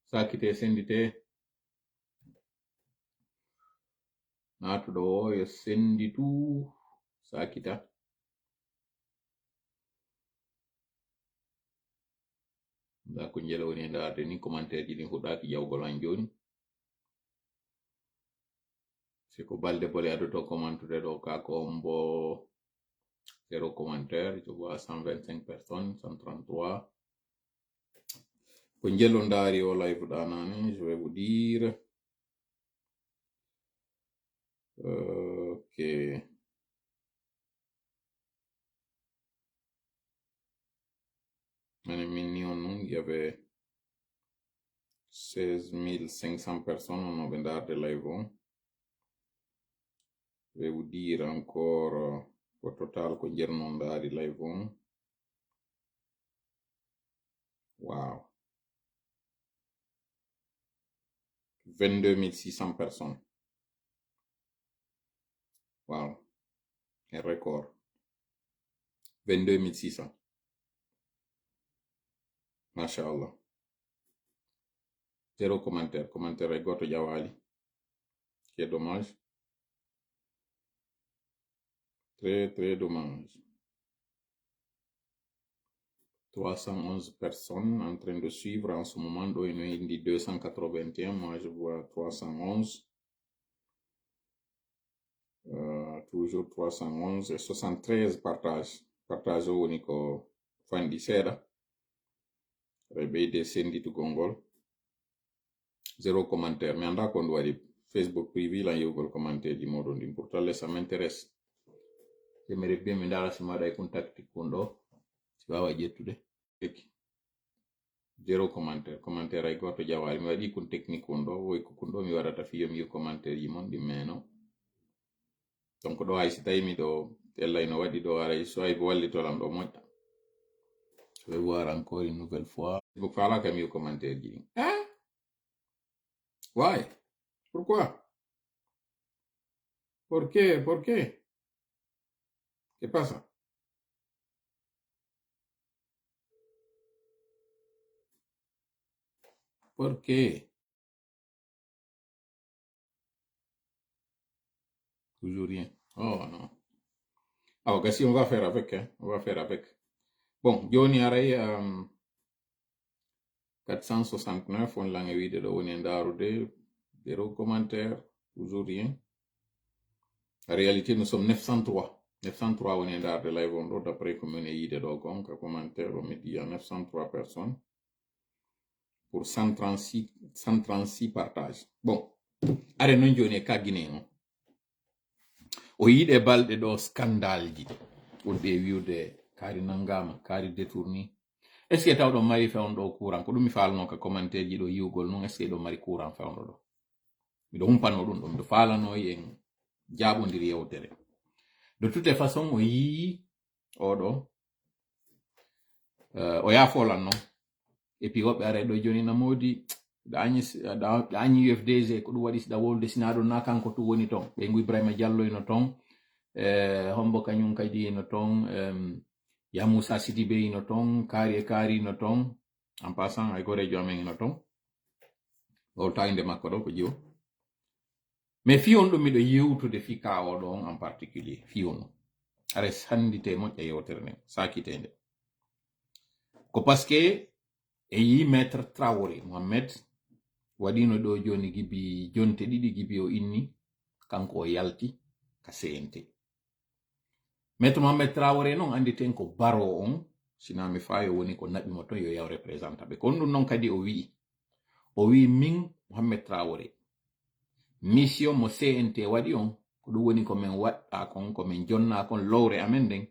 sakite sendite natuɗo o yo senditu sakita da ko jela woni e darde ni commentaire ji ɗin huɗaki jawgol an joni si ko balde bole adoto commentude ɗo ka ko mbo 0 commentaire je vois 125 personnes 133 ko jelo ndari o live ɗanani je vais vous dire ok il y avait 16 500 personnes on avait darde live on. Je vais vous dire encore au total ko jernon dari live on. Wow. 22 600 personnes. Wow. Un record. 22 600. Mashallah. 0 commentaire. Commentaire est goto jawali. Qui est dommage. Très, très dommage. 311 personnes en train de suivre en ce moment. Do il dit 281. Moi, je vois 311. Toujours 311 et 73 partages. Partage unico fan di sera. Rebede senditu gongol. 0 commentaire. Mi anda kon wadi Facebook privé la yogol commentaire di modo ndi. Pourtant ça m'intéresse. J'aimerais bien mi ndara si mada e contacti kondo. Si wawa jettude. 0 commentaire. Commentaire ay goto jawali. Mi wadi kun technique kondo. Woy ko kondo mi wadata fiyo mi commentaire yi mon di meno. Donc do hay si tawi mi do ella ino wadi do ara so ay wallitolam do moƴƴa. Je vais voir encore une nouvelle fois. Facebook fala kam yo commentaire ji. Hein? Why? Pourquoi? ¿Por qué? ¿Por qué? ¿Qué pasa? ¿Por qué? Toujours rien. Oh non. Ah, ok, si on va faire avec, hein? On va faire avec. Bon, Johnny Aray 469, on l'a vidéo de Onendarude, 0 commentaire, toujours rien. En réalité, nous sommes 903. 903 Onendarude live on d'après comme on est idée de commentaire, on me dit à 903 personnes pour 136 partages. Bon, are non Johnny Kagine, non? O yiɗe balɗe ɗo scandale ji ɓurɓe wiwde kaari nangama kaari détourni est ce que tawɗo mari fewon ɗo courant ko ɗum mi falano ka commentaire ji ɗo yiwgol non est ce que ɗo mari courant fewno ɗo miɗo humpano ɗum ɗo miɗo falano en jaɓodiri yewtere de toute façon o yii oɗo o yafolan non et puis woɓɓe ara ɗo joni na modi ɗañi UFDG ko ɗum waɗi siɗa wolde sinaɗo na kanko tu woni ton ɓe ngu Ibrahima Diallo ino ton hombo kañum kadi ino ton Yamoussa Sidibé ino ton kaari ino ton en passant ay gorejo amen ino ton o tawinde makko ɗo ko jiwo mais fiyon ɗum miɗo yewtude fi ka oɗo on en particulier fiyon are sandite moƴƴa yewtere nden sakitende ko parce que e yi maître Traoré Mohamed waɗino ɗo joni gibi jonte ɗiɗi gibi o inni kanko o yalti ka CNT maître Mohamed Traoré non anditen ko baro on sinami fayo woni ko naɓimo ton yo yaw représenta ɓe kon ɗum non kadi o wi min Mohamed Traoré mission mo CNT waɗi on ko ɗum woni komin waɗɗa kon komin jonna kon lowre amen nden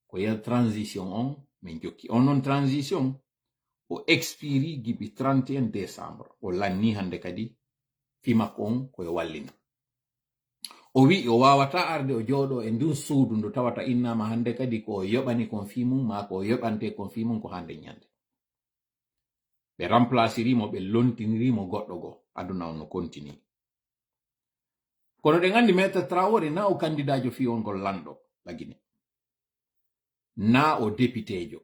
ko yel transition on min jokki on non transition o expiri gibi 31 décembre o lanni hande kadi fi makko on koye wallina o wi o wawata arde o jooɗo e ndun suudu ndu tawata innama hande kadi ko yoɓani kon fi mum ma ko yoɓante kon fi mum ko hande ñande ɓe remplacirimo ɓe lontinirimo goɗɗo go aduna on no continue kono ɗen andi maître Traoré na o candidat jo fi on gol lanɗo la Guinée na o député jo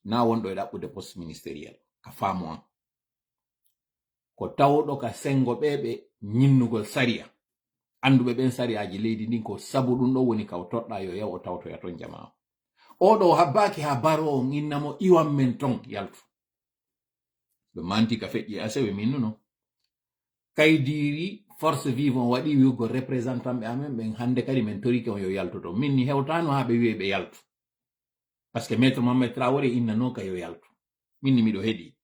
na wonɗo e ɗaɓɓude poste ministériel ka faamu an ko tawɗo ka sengo ɓeɓe ñinnugol sariya anduɓe ɓen sariyaji leydi ndin ko sabu ɗum ɗo woni kaw toɗɗa yo yaw o tawtoya ton jama oɗo habbaki ha baro on innamo iwan men ton yaltu ɓe manti ka feƴƴi asewe minnuno kaydiri force vivant waɗi wiugo représentant ɓe amen ɓen hande kadi min toriki on yo yaltu ton min ni hewtano ha ɓe wi'e ɓe yaltu par ce que maître Mohamed Traoré innano ka yo yaltu min ni miɗo heeɗi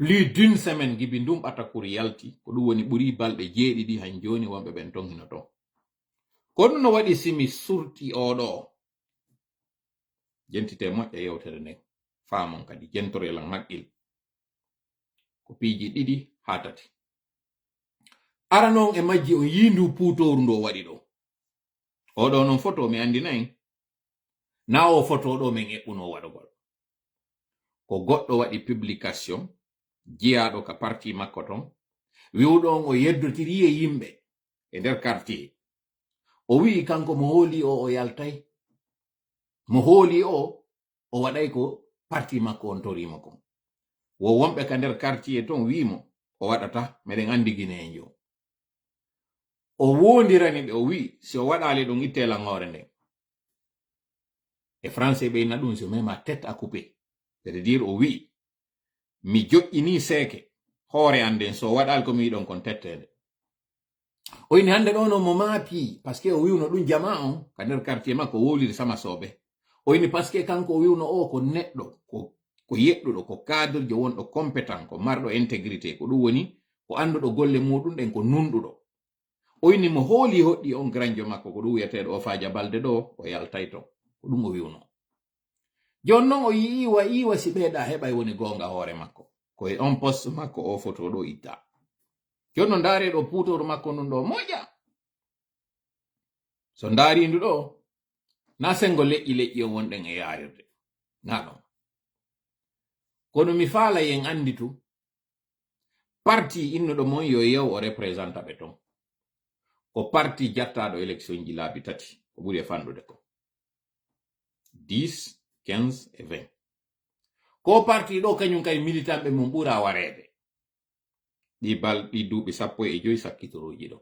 plus d'une semaine gibi ndum ɓatakuru yalti ko ɗum woni ɓuri balɗe 7 han joni wonɓe ɓen ton hino ton ko ɗum no waɗi simi surti oɗo jentite moƴƴa yewtere nden faamon kadi jentorelan maqqil ko piiji 2 ha 3 aranon e majji o yindu puutoru ndo waɗi ɗo oɗo non photo mi andinayi na o photo ɗo min eɓɓuno waɗugol ko goɗɗo waɗi publication jiyaɗo ka parti makko ton wiwɗon o yeddotiri e yimɓe e nder quartier o wi kanko mo hooli o yaltay mo hooli o waɗay ko parti makko on torimo kon wo wonɓe ka nder quartier ton wimo o waɗata meɗen andi guinejo o wondirani ɓe o wi si o waɗali ɗum itte langore nden e français ɓeyna ɗum so mema tête à couper c'est à dire o wi mi joƴƴini seeke hoore anden so waɗal ko mi yiɗon kon tettede o ini hande ɗo no mo maapi parce que o wiwno ɗum jama on ka nder quartier makko woliri sama soɓe o ini parce que kanko o wiwno o ko neɗɗo ko yeɗɗuɗo ko cadre wonɗo compétent ko marɗo intégrité ko ɗum woni ko anduɗo golle muɗum ɗen ko nunɗuɗo o ini mo hooli hoɗɗi on granjo makko ko ɗum wiyeteɗo o Fadja Balde ɗo o yaltay to ko ɗum o wiwno jon noon o iwa si ɓeeɗa heɓay woni gonga hoore makko koye on poste makko o photo ɗo itta jonno ndaare ɗo puutoru makko ndun ɗo moƴƴa so ndaarindu ɗo na sengo leƴƴi on wonɗen e yaarirde na ɗon kono mi faala yen andi tu parti innuɗo mon yo yew o représenta ɓe ton ko parti jattaɗo élection ji laabi 3 ko ɓuri e fanɗude ko 10 15 et 20 ko parti ɗo kañum kay militant ɓe mum ɓura wareede ɗi duuɓi 15 sakkitoruji ɗo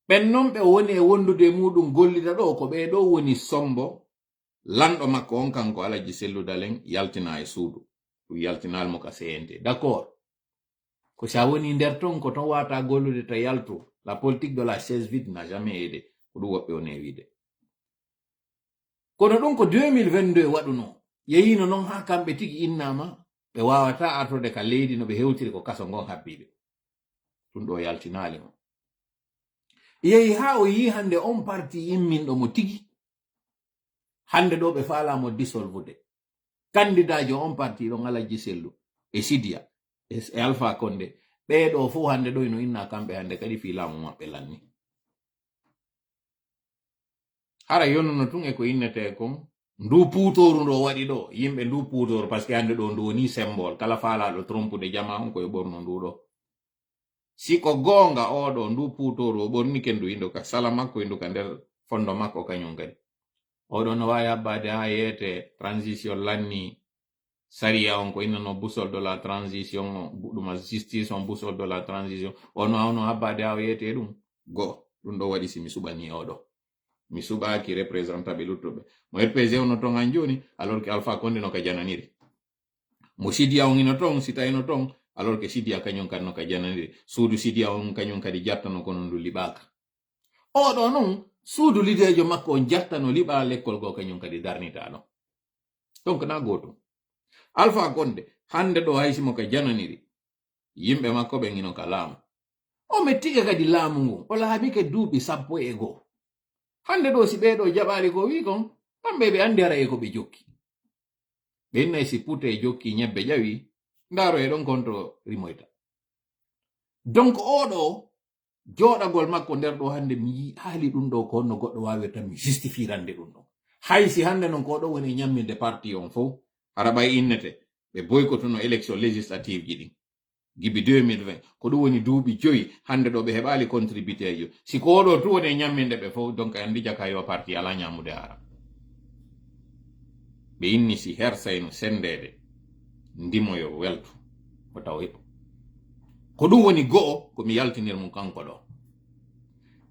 ɓen non ɓe woni e wondude muɗum gollida ɗo ko ɓe ɗo woni sombo lanɗo makko on kanko Alaji Sellu Dalen yaltina e suudu ɗum yaltinal mo ka CNT d'accord ko sa woni nder ton ko ton wata gollude to yaltu la politique de la chaise vide n'a jamais aidé ko ɗum woɓɓe on e wiide kono ɗum ko 2022 waɗuno yeyino noon ha kamɓe tigi innama ɓe wawata artode ka leydi no ɓe hewtiri ko kaso ngon habbiɓe ɗum ɗo yaltinali mo yehi ha o yi hande on parti imminɗo mo tigi hande ɗo ɓe falamo dissolvude candidat jo on parti ɗon Alaji Sellu e Sidia e Alpha Condé ɓeɗo fo hande ɗo ino inna kamɓe hande kadi fi laamu maɓɓe lanni hara yonnuno tun e ko innete kon ndu puutoru ndo waɗi ɗo yimɓe ndu puutoru par ce que hande ɗo ndu woni symbole kala faalaɗo trompude jama on koye ɓorno ndu ɗo si ko gonga oɗo ndu puutoru o ɓornike ndu indo ka sala makko indu ka nder fondo makko kañum kadi oɗo no wawi habbade ha yeyete transition lanni sariya on ko innano boussole de la transition ɗuma justice on boussole de la transition ono hawno habbade ha o yeyete ɗum ɗum ɗo waɗi si mi suɓani oɗo mi suɓaki représentant ɓe luttuɓe mo RPG ono ton han joni alors que Alpha Condé no ka jananiri mo Sidia on ino ton si tawino ton alors que Sidia kañum kadi no ka jananiri suudu Sidia on kañum kadi jattano kono ndu liɓaka oɗo noon suudu lidejo makko on jattano liɓa l'école go kañum kadi darnitaɗo donc na gotum Alpha Condé hande ɗo haysimo ka jananiri yimɓe makko ɓen ino ka laamu o mettiga kadi laamu ngu o laamike duuɓi 11 hande ɗo si ɓeɗo jaɓali ko wi kon kamɓe ɓe andi ara e ko ɓe jokki ɓe innayi si pute e jokki ñebbe ƴawi ndaro e ɗon konto rimoyta donc oɗo joɗagol makko nder ɗo hande mi yi haali ɗum ɗo ko honno goɗɗo wawirta mi justifirande ɗum ɗo haysi hande non ko ɗo woni ñamminde parti on fof hara ɓay innete ɓe boycottuno élection législative ji ɗin gibi 2020 ko ɗum woni duuɓi 5 hande ɗo ɓe heɓali contributeur jo si ko oɗo tu woni ñamminde ɓe fof donc andi jaka yo parti ala ñamude hara ɓe inni si hersayno sendede ndimoyo weltu ko taw heɓa ko ɗum woni go'o ko mi yaltinir mum kanko ɗo.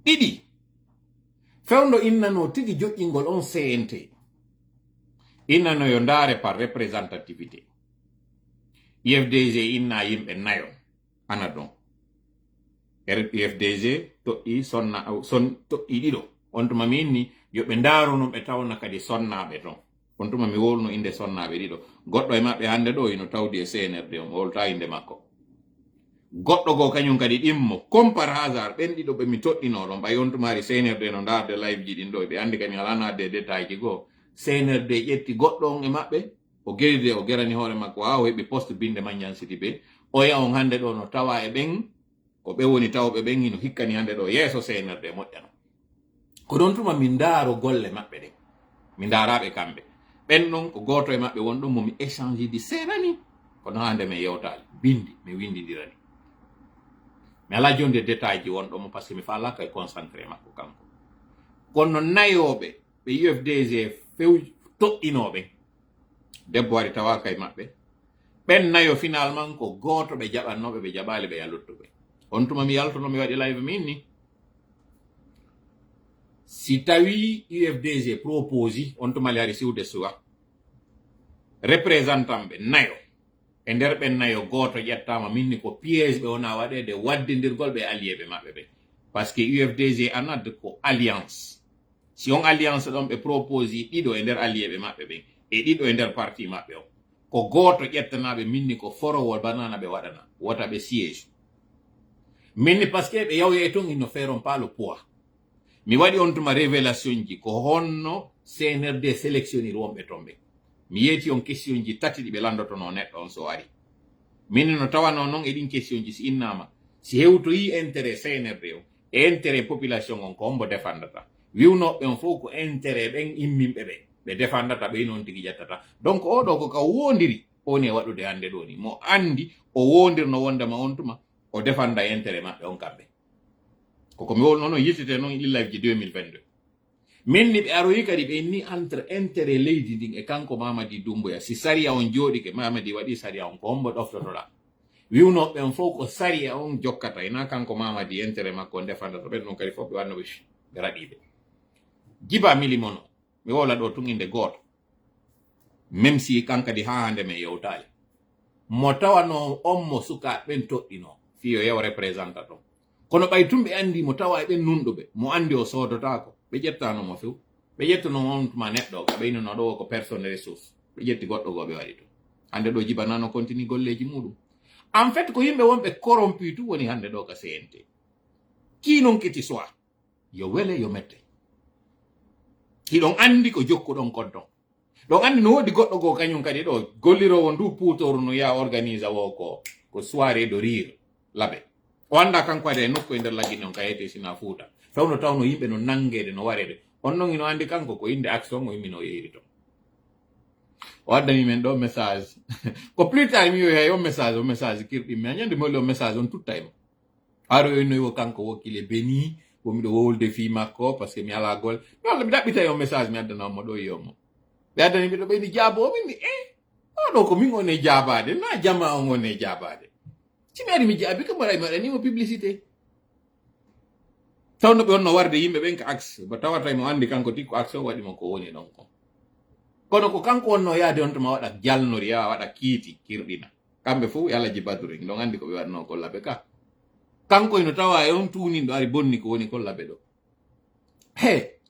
ɗiɗi fewndo innano tigi joƴƴingol on CNT innano yo ndaare par représentativité. IFDG inna yimɓe nayo ana ɗon IFDG toɗɗi toɗɗi ɗiɗo on tuma mi inni yoɓe ndaaruno ɓe tawna kadi sonnaɓe ton on tuma mi wolno inde sonnaɓe ɗiɗo. goɗɗo e maɓɓe hannde ɗo ino tawdi e CNRD on wolta inde makko. goɗɗo go kañum kadi ɗimmo comme par hasard ɓen ɗiɗo ɓe mi toɗɗino ɗon ɓay on tumari CNRD no ndarde live ji ɗin ɗo ɓe andi kadi ala nadde détail ji goo. CNRD ƴetti goɗɗo on e maɓɓe o geride o gerani hoore makko ha o heɓi poste binde Mandiang Sidi Bé o ya on hannde ɗo no tawa e ɓen ko ɓe woni tawɓe ɓen hino hikkani hannde ɗo yeeso CNRD moƴƴano. ko ɗon tuma min ndaaro golle maɓɓe ɗen mi ndaaraɓe kamɓe ɓen ɗon ko goto e maɓɓe won ɗon momi échange ji seeɗani kono hande mi yewtali bindi mi windidirani mi ala jonde détail ji won ɗon par ce que mi falaka e concentré makko kanko. kono nayoɓe ɓe UFDG few toɗɗinoɓe debbo wari tawaka e maɓɓe ɓen nayo finalement ko goto ɓe jaɓannoɓe ɓe jaɓali ɓe yaluttuɓe. on tuma mi yaltono mi waɗi live min ni si tawi UFDG proposi on tuma li hari siwde suwa représentant ɓe nayo e nder ɓen nayo goto ƴettama minni ko piège ɓe wona waɗede waddedirgol ɓe allié ɓe maɓɓe ɓe par ce que UFDG anade ko alliance. si on alliance ɗon ɓe proposi ɗiɗo e nder allié ɓe maɓɓe ɓen e ɗiɗo e nder parti maɓɓe o ko goto ƴettanaɓe minni ko forowol banana ɓe waɗana wota ɓe siège minni par ce que ɓe yawye ton ino feron pas le poids. mi waɗi on tuma révélation ji ko honno CNRD sélectionnir wonɓe ton ɓe mi yeeti on question ji tati ɗi ɓe landotono neɗɗo on so ari min no tawano noon e ɗin question ji si innama si hewtoyi intérêt CNRD o e intérêt population on ko hombo défendata wiwnoɓe on fof ko intérêt ɓen imminɓe ɓe défendata ɓe noon tigi ƴettata. donc oɗo ko ka wondiri woni e waɗude hannde ɗo ni mo andi o wondirno wondema on tuma o défenda intérêt maɓɓe on kamɓe koko mi wolno noon yittete noon live ji 2022 min ni ɓe aroyi kadi ɓe ni entre intérêt leydi ndin e kanko Mamadi Doumbouya si saria on jooɗike Mamadi waɗi saria on ko hombo ɗoftotoɗa wiwnoɓe on fof ko saria on jokkata ena kanko Mamadi intérêt makko on défendata ɓen ɗon kadi fof ɓe wannoɓe ɓe raɗiɓe. Djiba Milimono mi wola ɗo tun inde goto même si kankadi ha hande men yewtali mo tawano on mo sukaɓe ɓen toɗɗino fiyo yew représentant ton kono ɓay tum ɓe andi mo tawa e ɓen nunɗuɓe mo andi o sodotako ɓe ƴettanomo few ɓe ƴettuno on tuma neɗɗo ka ɓeynino ɗo ko personne ressource ɓe ƴetti goɗɗo go ɓe waɗi to hande ɗo Djiba nano continue golleji muɗum en fait ko yimɓe wonɓe corrompu tu woni hande ɗo ka CNT kinon kiti soa yo wele yo mette hiɗon andi ko jokkuɗon kon ton ɗon andi no woodi goɗɗo go kañum kadi ɗo gollirowo ndu puutoru no ya organise wo ko soirée de rire laɓe o anda kanko ade nokku e nder laggi on kayete sina fuuta tawno tawno yimɓe no nangede no warede on non ino andi kanko ko inde action o yimmino yeeri to o addani men ɗo message ko plus tard mi yoyi o message kirɗi mi añande molli o message on tutta emo aro yoynoyi wo kanko wokkile beni womiɗo wowlde fi makko par ce que mi ala gol mi walla mi ɗaɓɓitay o message mi addanamo ɗo yomo ɓe addani ɓiɗo ɓeydi jaabo o minni oɗo ko min on e jaabade na jama on on e jaabade simi ari mi jaabi kam waɗa mi waɗanimo publicité tawno ɓe onno warde yimɓe ɓen ko axe ba tawata mo andi kanko tikko axe o waɗimo ko woni ɗon ko kono ko kanko wonno yaade on toma waɗa jalnori yawa waɗa kiiti kirɗina kamɓe fof yalaji baduri ɗon andi ko ɓe waɗno kollaɓe ka kanko ino tawa e on tuninɗo ari bonni ko woni kollaɓe ɗo he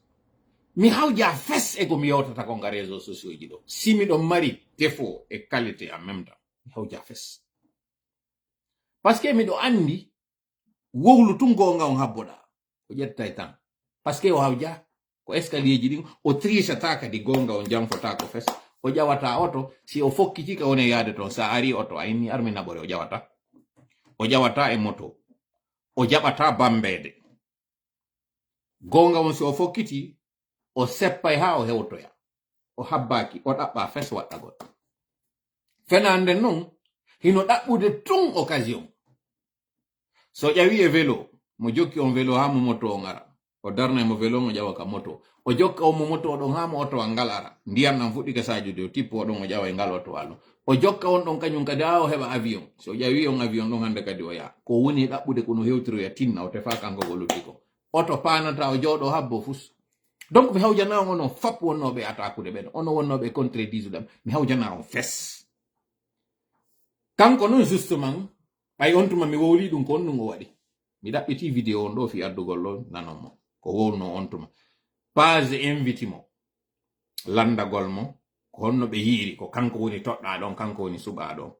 mi hawja fes e ko mi yewtata ko nga réseau sociaux ji ɗo si miɗon mari défaut e qualité en même temps mi hawja fes par ce que miɗo andi wowlu tun gonga on habboɗa o ƴettay tan par ce que o hawja ko escalier ji ɗin o tricata kadi gonga on janfota ko fes o ƴawata oto si o fokkiti ka woni yaade toon sa ari oto a inni armi naɓore o ƴawata e moto o jaɓata bambede gonga on si o fokkiti o seppay ha o hewtoya o habbaki o ɗaɓɓa fes waɗɗa goɗɗo fenande noon hino ɗaɓɓude tun occasion so ƴawi e vélo mo jokki on vélo ha mo moto o ngara o darna mo velon o jawa ka moto o jokka o mo moto don ha mo oto angalara ndiyam nan fuddi ka sajude o tipo don o jawa e ngal oto walo o jokka on don kanyum kadi o heba avion so jawi on avion don hande kadi o ya ko woni dabbude ko no hewtiro ya tinna o tefa kanko goluti ko oto panata o jodo habbo fus donc mi hawjana on fap wonnobe atakude ben ono wonnobe contredise dam mi hawjana on fes kanko non justement ay on tuma mi wowli dum ko on ngo wadi mi dabbiti video on do fi addugol lo nanomo ko wonno on tuma page invite mo landagol mo ko honno be yiri ko kanko woni todda don kanko woni suba don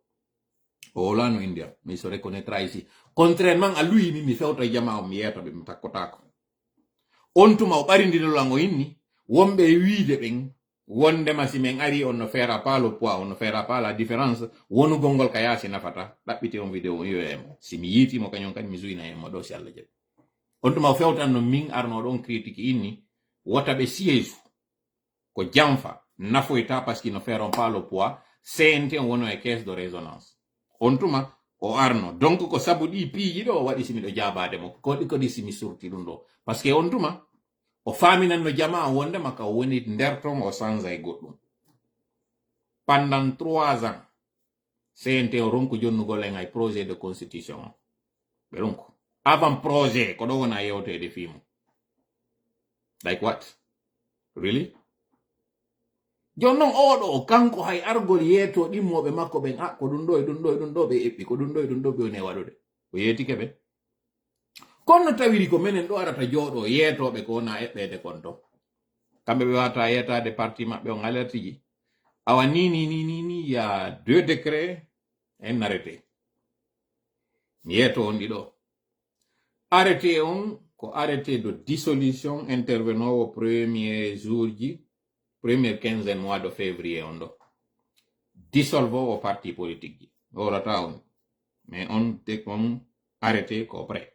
o wolano india mi so reconnaîtra ici contrairement à lui mi fewto jama o mi yeto be mi takkotako on tuma o barindino lango inni wombe wiide ben wonde masi men ari on no fera pas le poids on no fera pas la différence wonu gongol kayasi nafata dabbiti on video yo em si mi yiti mo kanyon kan mi zuina e mo do si Allah je on tuma o fewtan no min arno don critique inni wota be siège ko jamfa nafoita parce qu'ils ne feront pas le poids CNT wono e caisse de résonance on tuma o arno donc ko sabudi piiji do wadi simi do jabade mo ko di simi surti dum do parce que on tuma o faminan no jama wonde maka woni nderton o sanza e goddum pendant 3 ans CNT o ronko jonnugol en ay projet de constitution be ronko avant projet ko do wona yewte de film like what really jonnon odo kanko hay argol yeto dimmobe makko ben ko dum do be ebbi ko dum do be ne wadude o yeti kebe kono tawiri ko menen do arata jodo yetobe ko na ebbede konto kambe be wata yetade parti mabbe on alertiji awa ni ya 2 décrets en arrêté yeto on dido arrêté on ko arrêté de dissolution intervenant au premier jour premier 15 mois de février on do dissolvo au parti politique ora tawn mais on te kon arrêté ko prêt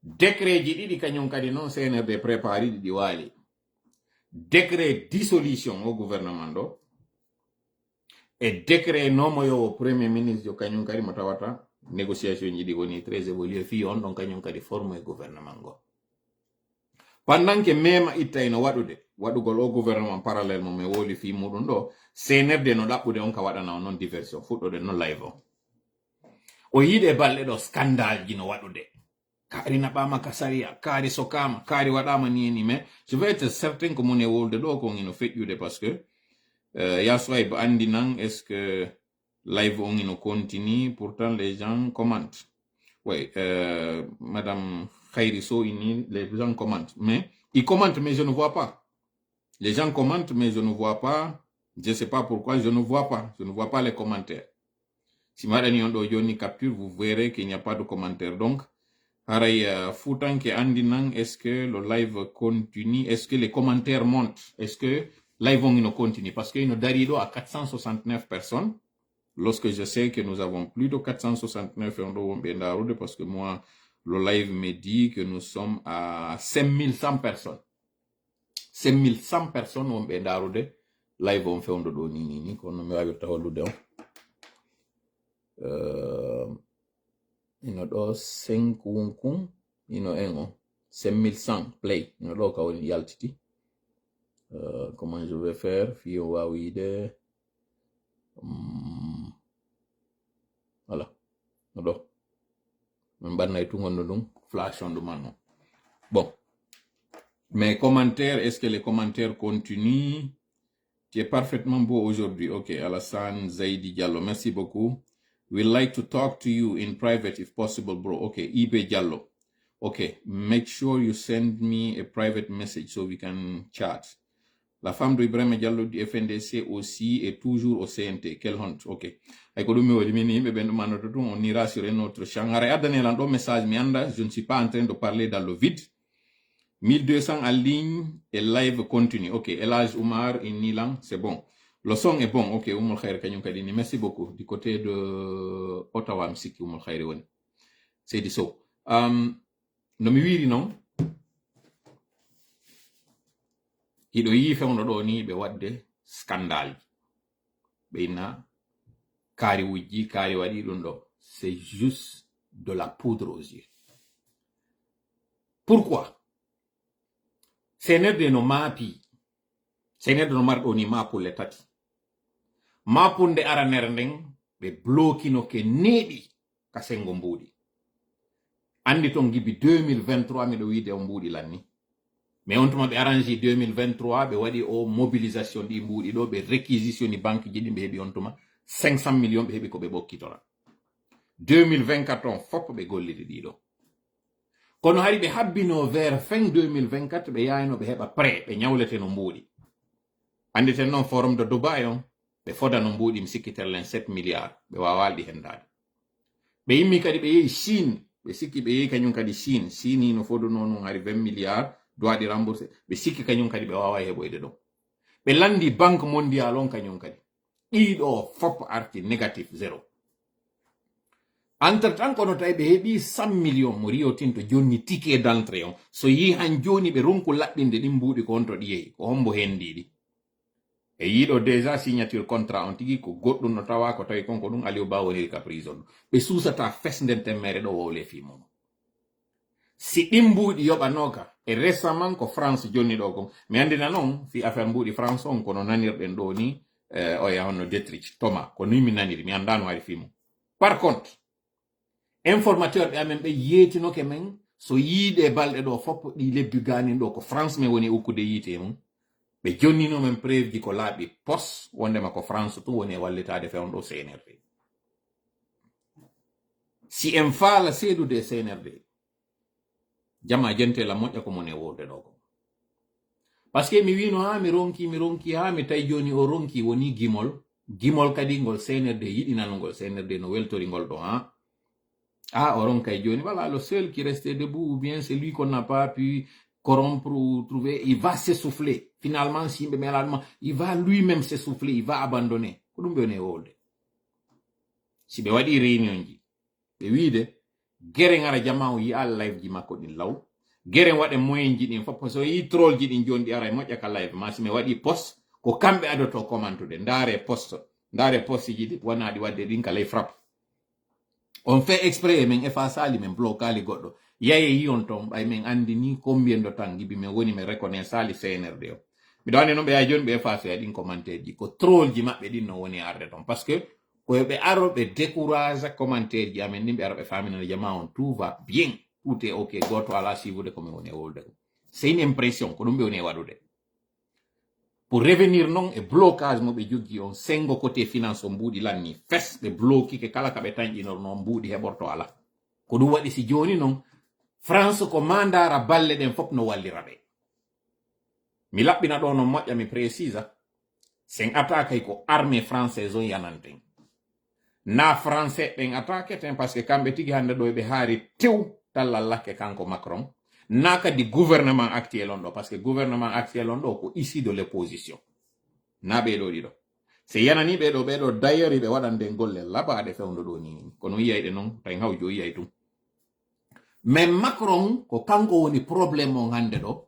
décret ji didi kanyum kadi non CNRD préparé di wali décret dissolution au gouvernement do et décret nomo yo premier ministre yo kanyum kadi matawata négociation ji di woni très évolué fi on don kanyum kadi former gouvernement go pendant que même itayno wadugol o gouvernement parallèlement me woli fi mudun do CNRD no dabbude on ka wadana non diversion fuddode non live o yide balle do scandale ji no wadude kari na bama kasaria kari sokama kari wadama ni mais je vais être certain que mon e wolde do ko ngino fejjude parce que ya soy andi nan est ce que live on ngino continue pourtant les gens commentent ouais madame Khairi So ini les gens commentent mais ils commentent mais je ne vois pas les gens commentent mais je ne vois pas je sais pas pourquoi je ne vois pas les commentaires si madani on do joni capture vous verrez qu'il n'y a pas de commentaires donc Haray foutan ke andi nan est-ce que le live continue est-ce que les commentaires montent est-ce que live on continue parce que nous darido à 469 personnes lorsque je sais que nous avons plus de 469 parce que moi le live me dit que nous sommes à 5100 personnes 5100 personnes on be darude live on fait on do ni kono mi wawi tawlude on ino do 5 wunkun ino engo 5100 play ino do ka woni yaltiti comment je vais faire fi o wawide voilà no do min banay tungondo dum flash on dum non bon mes commentaires est-ce que les commentaires continuent tu es parfaitement beau aujourd'hui ok Alassane Zaidi Diallo merci beaucoup. We'd like to talk to you in private if possible, bro. Okay, Ibe Diallo. Okay, make sure you send me a private message so we can chat. La femme de Ibrahim Diallo du FNDC aussi est toujours au CNT. Quelle honte. Ok. On ira sur un autre champ. Message, je ne suis pas en train de parler dans le vide. 1200 en ligne et live continue. Ok, Elage Oumar in Nilan, c'est bon. Le son est bon, ok, Oumul Khair Kanyum Kadini, merci beaucoup. Du côté de Ottawa, Msiki Oumul Khair Wani. C'est dit ça. No mi wiri non. Ido yi fe ondo do ni be wadde scandale. Be ina kari wujji kari wadi dum do. C'est juste de la poudre aux yeux. Pourquoi? senerde no maapi senerde no marɗo ni maapulle tati maapunde aranere nden ɓe blokino ke neeɗi ka sengo mbuuɗi andi ton gibi 2023 miɗo wiide o mbuuɗi lanni mais on tuma ɓe arrange 2023 ɓe waɗi o mobilisation ɗi mbuuɗi ɗo ɓe réquisitioni banque ji ɗi ɓe heɓi on tuma 500 millions ɓe heɓi ko ɓe ɓokkitora 2024 on fop ɓe golliri ɗiɗo kono hari ɓe habbino vers fin 2024 ɓe yayno ɓe heɓa prêt ɓe ñawlete no mbuuɗi anditen noon forum de Dubai on ɓe foda no mbuuɗi mi sikkiterlen 7 milliards ɓe wawalɗi hendade ɓe yimmi kadi ɓe yehi Chine ɓe sikki ɓe yehi kañum kadi Chine hino foduno non hari 20 milliards dowaɗi remboursé ɓe sikki kañum kadi ɓe wawa heɓoyde ɗon ɓe landi banque mondial on kañum kadi ɗiɗo fop arti négatif 0 entre temps kono tawi ɓe heɓi 100 millions mo Rio Tinto jonni ticket d'entrée on so yi han joni ɓe ronku laɓɓinde ɗin mbuuɗi ko honto ɗi yehi ko hombo hendiɗi e yiɗo déjà signature contrat on tigi ko goɗɗum no tawa ko tawi konko ɗum Aliou Ba woniri ka prison ɓe suusata fesden temmere ɗo wowle fimum si ɗin mbuuɗi yoɓanoka e récemment ko France jonni ɗo kon mi andina noon fi affaire mbuuɗi France on kono nanirɗen ɗo ni o yahonno Detrich Thomas ko ni mi naniri mi andano hari fimum par contre informateur ɓe amen ɓe yeetinoke men so yiide balɗe ɗo foppo ɗi lebbi ganin ɗo ko France men woni ukkude yiite mum ɓe jonnino men preuve ji ko laaɓi pos wondema ko France tu woni e wallitade fewn ɗo CNRD si en faala seedude e CNRD jama jentela moƴƴa ko mon e wurde ɗo ko par ce que mi wino ha mi ronki ha mi tawi joni o ronki woni gimol kadi ngol CNRD yiɗinanogol CNRD no weltori ngol ɗo ha o ronka e joni voilà le seul qui restait debout ou bien c'est lui qu'on n'a pas pu corrompre ou trouver, il va s'essouffler. Finalement, si il va lui-même s'essouffler, il va abandonner. Si be wadi réunion ji, be wiide gere ngara jama yi al live ji makko din law, gere wade moyen ji din foppo so yi troll ji din jondi ara moƴƴa ka live ma si me wadi post ko kambe adoto commentude ndare post ji di wana di wadde din kala frappe. On fait exprès men effasali men blocali goddo. Yaye yiyon ton bay men andi ni combien de temps gibi men woni men reconnaissance ali CNRD o mi wani non be ay joni be face ya din commentaire ji ko troll ji mabbe din no woni arde ton parce que ko be aro be décourage commentaire ji amen nimbe aro be famina jama on tout va bien tout est OK goto ala sivude comme woni wolde c'est une impression ko dum be woni wadude pour revenir non e blocage mo be joggi on sengo côté finance on mbudi lanni fes be bloquer ke kala ka be tanji no mbudi heborto ala ko dum wadi si joni non France ko mandara balle den fop no wallirabe mi labbina do no moƴƴa mi précisa sen attaque ko armée française on yananten na français ben attaque ten parce que kambe tigi hande do be haari tew tallallake kanko Macron na kadi gouvernement actuel on do parce que gouvernement actuel on do ko ici de l'opposition na be do dido se yanani be do d'ailleurs be wadande golle labade fewndo do ni kono yiyayde non tay hawjo yiyay tum mais Macron ko kanko woni problème on hande do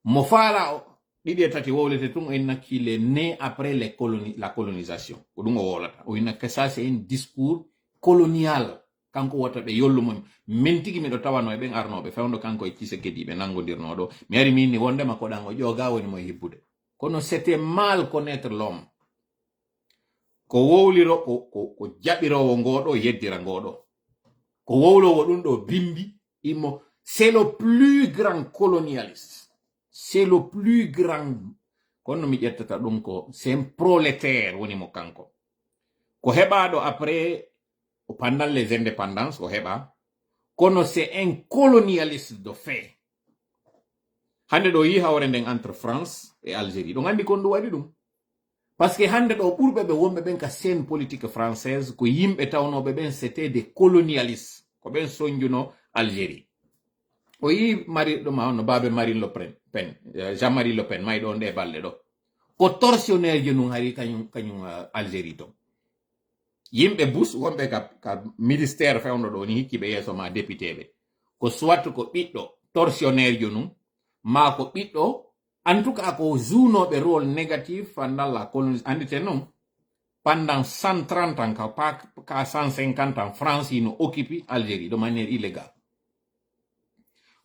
mo fala ɗiɗi e tati wowlete tun en nakkile né après la colonisation ko ɗum o wolata o inna que ça c'est un discours colonial kanko wata ɓe yollumo min tigi miɗo tawano e ɓen arnoɓe fewndo kanko e Tshisekedi ɓe nangodirno ɗo mi ari min ni wondema koɗan o ƴoga woni mo hibbude kono c'était mal connaître l'homme ko wowliro ko jaɓirowo ngoɗo yeddira ngoɗo ko wowlowo ɗum ɗo bimbi immo c'est le plus grand colonialiste c'est le plus grand kono mi ƴettata ɗum ko c'est un prolétaire woni mo kanko ko heɓaɗo après pendant les indépendances o heɓa kono c'est un colonialiste de fait hande ɗo yi hawre nden entre France et Algérie ɗon andi kon ɗum waɗi ɗum parce que hande ɗo ɓurɓe ɓe wonɓe ɓen ka scène politique française ko yimɓe tawnoɓe ɓen c'était des colonialistes ko ɓen soñjuno Algérie o yi mari ɗum no babe Marine Le Pen Jean-Marie Le Pen may ɗo nde balɗe ɗo ko tortionnaire je nun hari kañum Algérie to yimɓe bus wonɓe ka ministère fewno ɗo ni hikkiɓe yeeso ma député ɓe ko soit ko ɓiɗɗo tortionnaire je nun ma ko ɓiɗɗo en tout cas ko jounoɓe rôle négatif pendant la colonisation andite non pendant 130 ans ka 150 ans France no occupe Algérie de manière illégale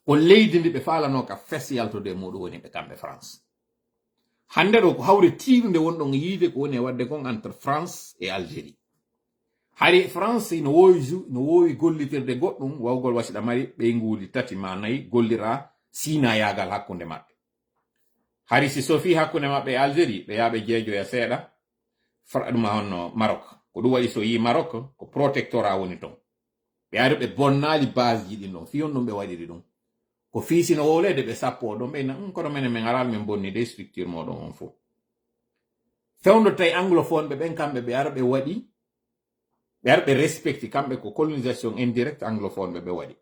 ko leydi ndi ɓe falano ka fes yaltode muɗum woni ɓe kamɓe France hande ɗo ko hawre tiiɗude wonɗon yiide ko woni e wadde kon entre France et Algérie hari France no wowi gollitirde goɗɗum wawgol wasiɗa mari ɓeynguli tati ma nayi gollira sina yagal hakkunde maɓɓe hari si sofi hakkunde maɓɓe e Algérie ɓe yaɓe jeejoya seeɗa ɗuma honno Maroc ko ɗum waɗi so yi Maroc ko protectorat woni ton ɓe ari ɓe bonnali base ji ɗin ɗon fiyon ɗum ɓe waɗiri ɗum ko fiisino wowlede ɓe sappo ɗon ɓeyna kono menen min aral min bonni de structure moɗon on fof fewndo tawi anglophone ɓe ɓen kamɓe ɓe ara ɓe waɗi ɓe ara ɓe respecti kamɓe ko colonisation indirect anglophone ɓe waɗi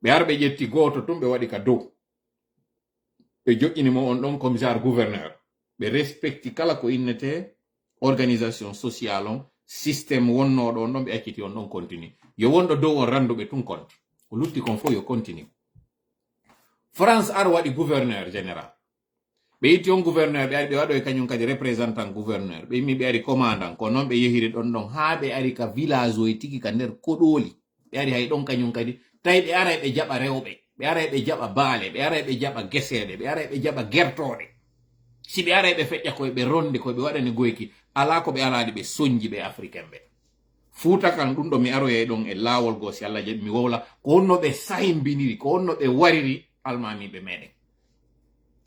ɓe ara ɓe ƴetti goto tun ɓe waɗi ka dow ɓe joƴƴinimo on ɗon commissaire gouverneur ɓe respecti kala ko innete organisation sociale on systéme wonnoɗo on ɗon ɓe acciti on ɗon continue yo wonɗo dow on randuɓe tun compte ko lutti kon fof yo continue France ar waɗi gouverneur général ɓe itti on gouverneur ɓe ari ɓe waɗo e kañum kadi représentant gouverneur ɓe yimmi ɓe ari commandant ko noon ɓe yehiri ɗon ɗon haa ɓe ari ka village o e tigi ka nder koɗoli ɓe ari hay ɗon kañum kadi tawi ɓe ara ɓe jaɓa rewɓe ɓe ara ɓe jaɓa baale ɓe ara ɓe jaɓa geseɗe ɓe ara ɓe jaɓa gertoɗe si ɓe ara ɓe feƴƴa koye ɓe ronde koye ɓe waɗani goyki ala ko ɓe alaɗi ɓe soñji ɓe africain ɓe fuuta kan ɗum ɗo mi aroye ɗon e laawol goo si Allah jaɓi mi wowla ko honno ɓe sahimbiniri ko honno ɓe wariri almamiɓe meɗen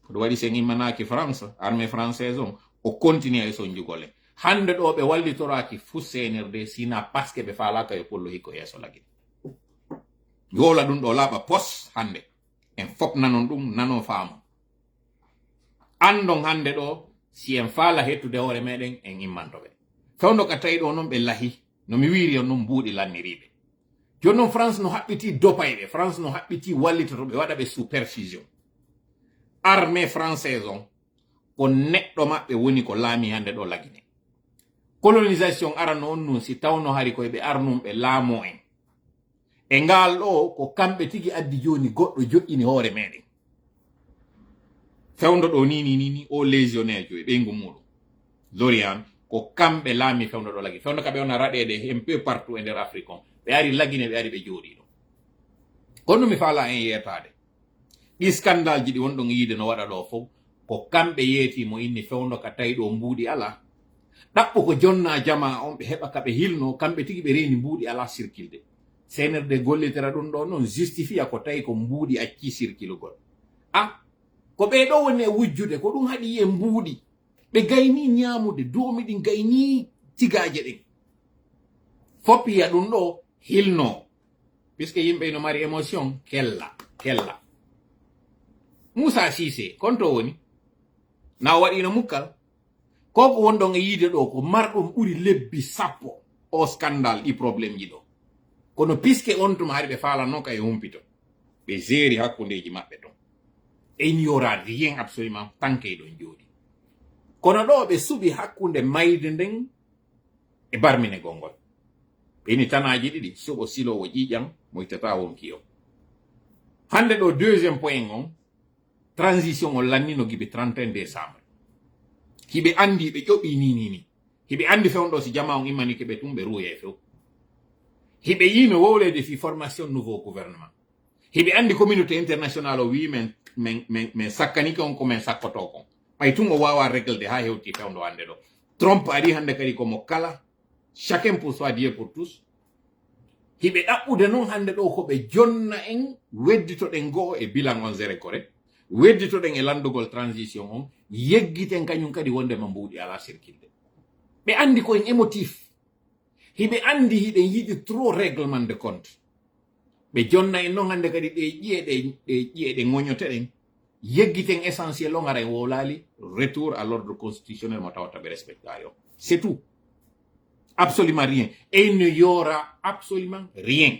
ko ɗum waɗi sen immanaki France armée française on o continue e soñjugole hande ɗo ɓe wallitoraki fu senirde sina parce que ɓe falaka e pollo hikko yeeso lagui mi wowla ɗum ɗo laaɓa pos hande en fop nanon ɗum nano faamo andon hande ɗo si en faala hettude hoore meɗen en immantoɓe fewndo ka tawi ɗo noon ɓe lahi no mi wiri on noon mbuuɗi lanniriɓe joni noon France no haɓɓiti dopayɓe France no haɓɓiti wallitoto ɓe waɗa ɓe sous perfusion armée française on ko neɗɗo maɓɓe woni ko laami hande ɗo lagine colonisation arano on nun si tawno hari koye ɓe arnum ɓe laamo en e ngal ɗo ko kamɓe tigi addi joni goɗɗo joƴƴini hoore meɗen fewndo ɗo ni o légionnaire jo e ɓeygu muɗum Lorian ko kamɓe laami fewndo ɗo lagi fewndo kaɓe wona raɗede un peu partout e nder Afrique on ɓe ari lagine ɓe ari ɓe jooɗi ɗo kono mi faala en yettade ɗi scandale ji ɗi wonɗon yiide no waɗa ɗo fof ko kamɓe yeeti mo inni fewndo ka tawi ɗo mbuuɗi ala ɗaɓɓo ko jonna jama on ɓe heɓa kaɓe hilno kamɓe tigi ɓe reeni mbuuɗi ala circulde senerde gollitera ɗum ɗo noon justifia ko tawi ko mbuuɗi acci circulugol ko ɓeɗo woni e wujjude ko ɗum haɗi e mbuuɗi ɓe gayni ñaamude doomi ɗin gayni tigaje ɗen foppiya ɗum ɗo hilno puisque yimɓe no mari émotion kella Moussa Cissé konto woni na waɗino mukkal koko wonɗon e yiide ɗo ko marɗum ɓuri lebbi 10 o scandale ɗi probléme ji ɗo kono puisque on tuma hari ɓe falano ka e humpito ɓe geri hakkundeji maɓɓe ton et il n'y aura rien absolument tant que ɗon jooɗi kono ɗo ɓe suɓi hakkunde mayde nden e barmine gongol ɓeni tanaji ɗiɗi suɓo silowo ƴiƴam moytata wonki o hande ɗo deuxiéme point on transition o lannino giɓe 31 décembre hiɓe andi ɓe ƴoɓi ni hiɓe andi fewndo si jama on immanike ɓe tum ɓe ruuye few hiɓe yino wowlede fi formation nouveau gouvernement hiɓe andi communauté international o wi men sakkanike on ko men sakkoto kon ɓay tun o wawa réglede ha hewti fewndo hande ɗo Trump ari hande kadi komo kala chacun pour soi Dieu pour tous hiɓe ɗaɓɓude noon hande ɗo koɓe jonna en wedditoɗen goo e bilan on zére correct wedditoɗen e landugol transition on yeggiten kañum kadi wondema mbuuɗi ala circulde ɓe andi koyen émotif hiɓe andi hiɗen yiɗi trop règlement de compte ɓe jonna en noon hande kadi ɗe ƴiye ɗe ŋoñoteɗen yeggiten essentiel on ara en wowlali retour à l'ordre constitutionnel mo tawata ɓe respecta yo c'est tout absolument rien et il ne y aura absolument rien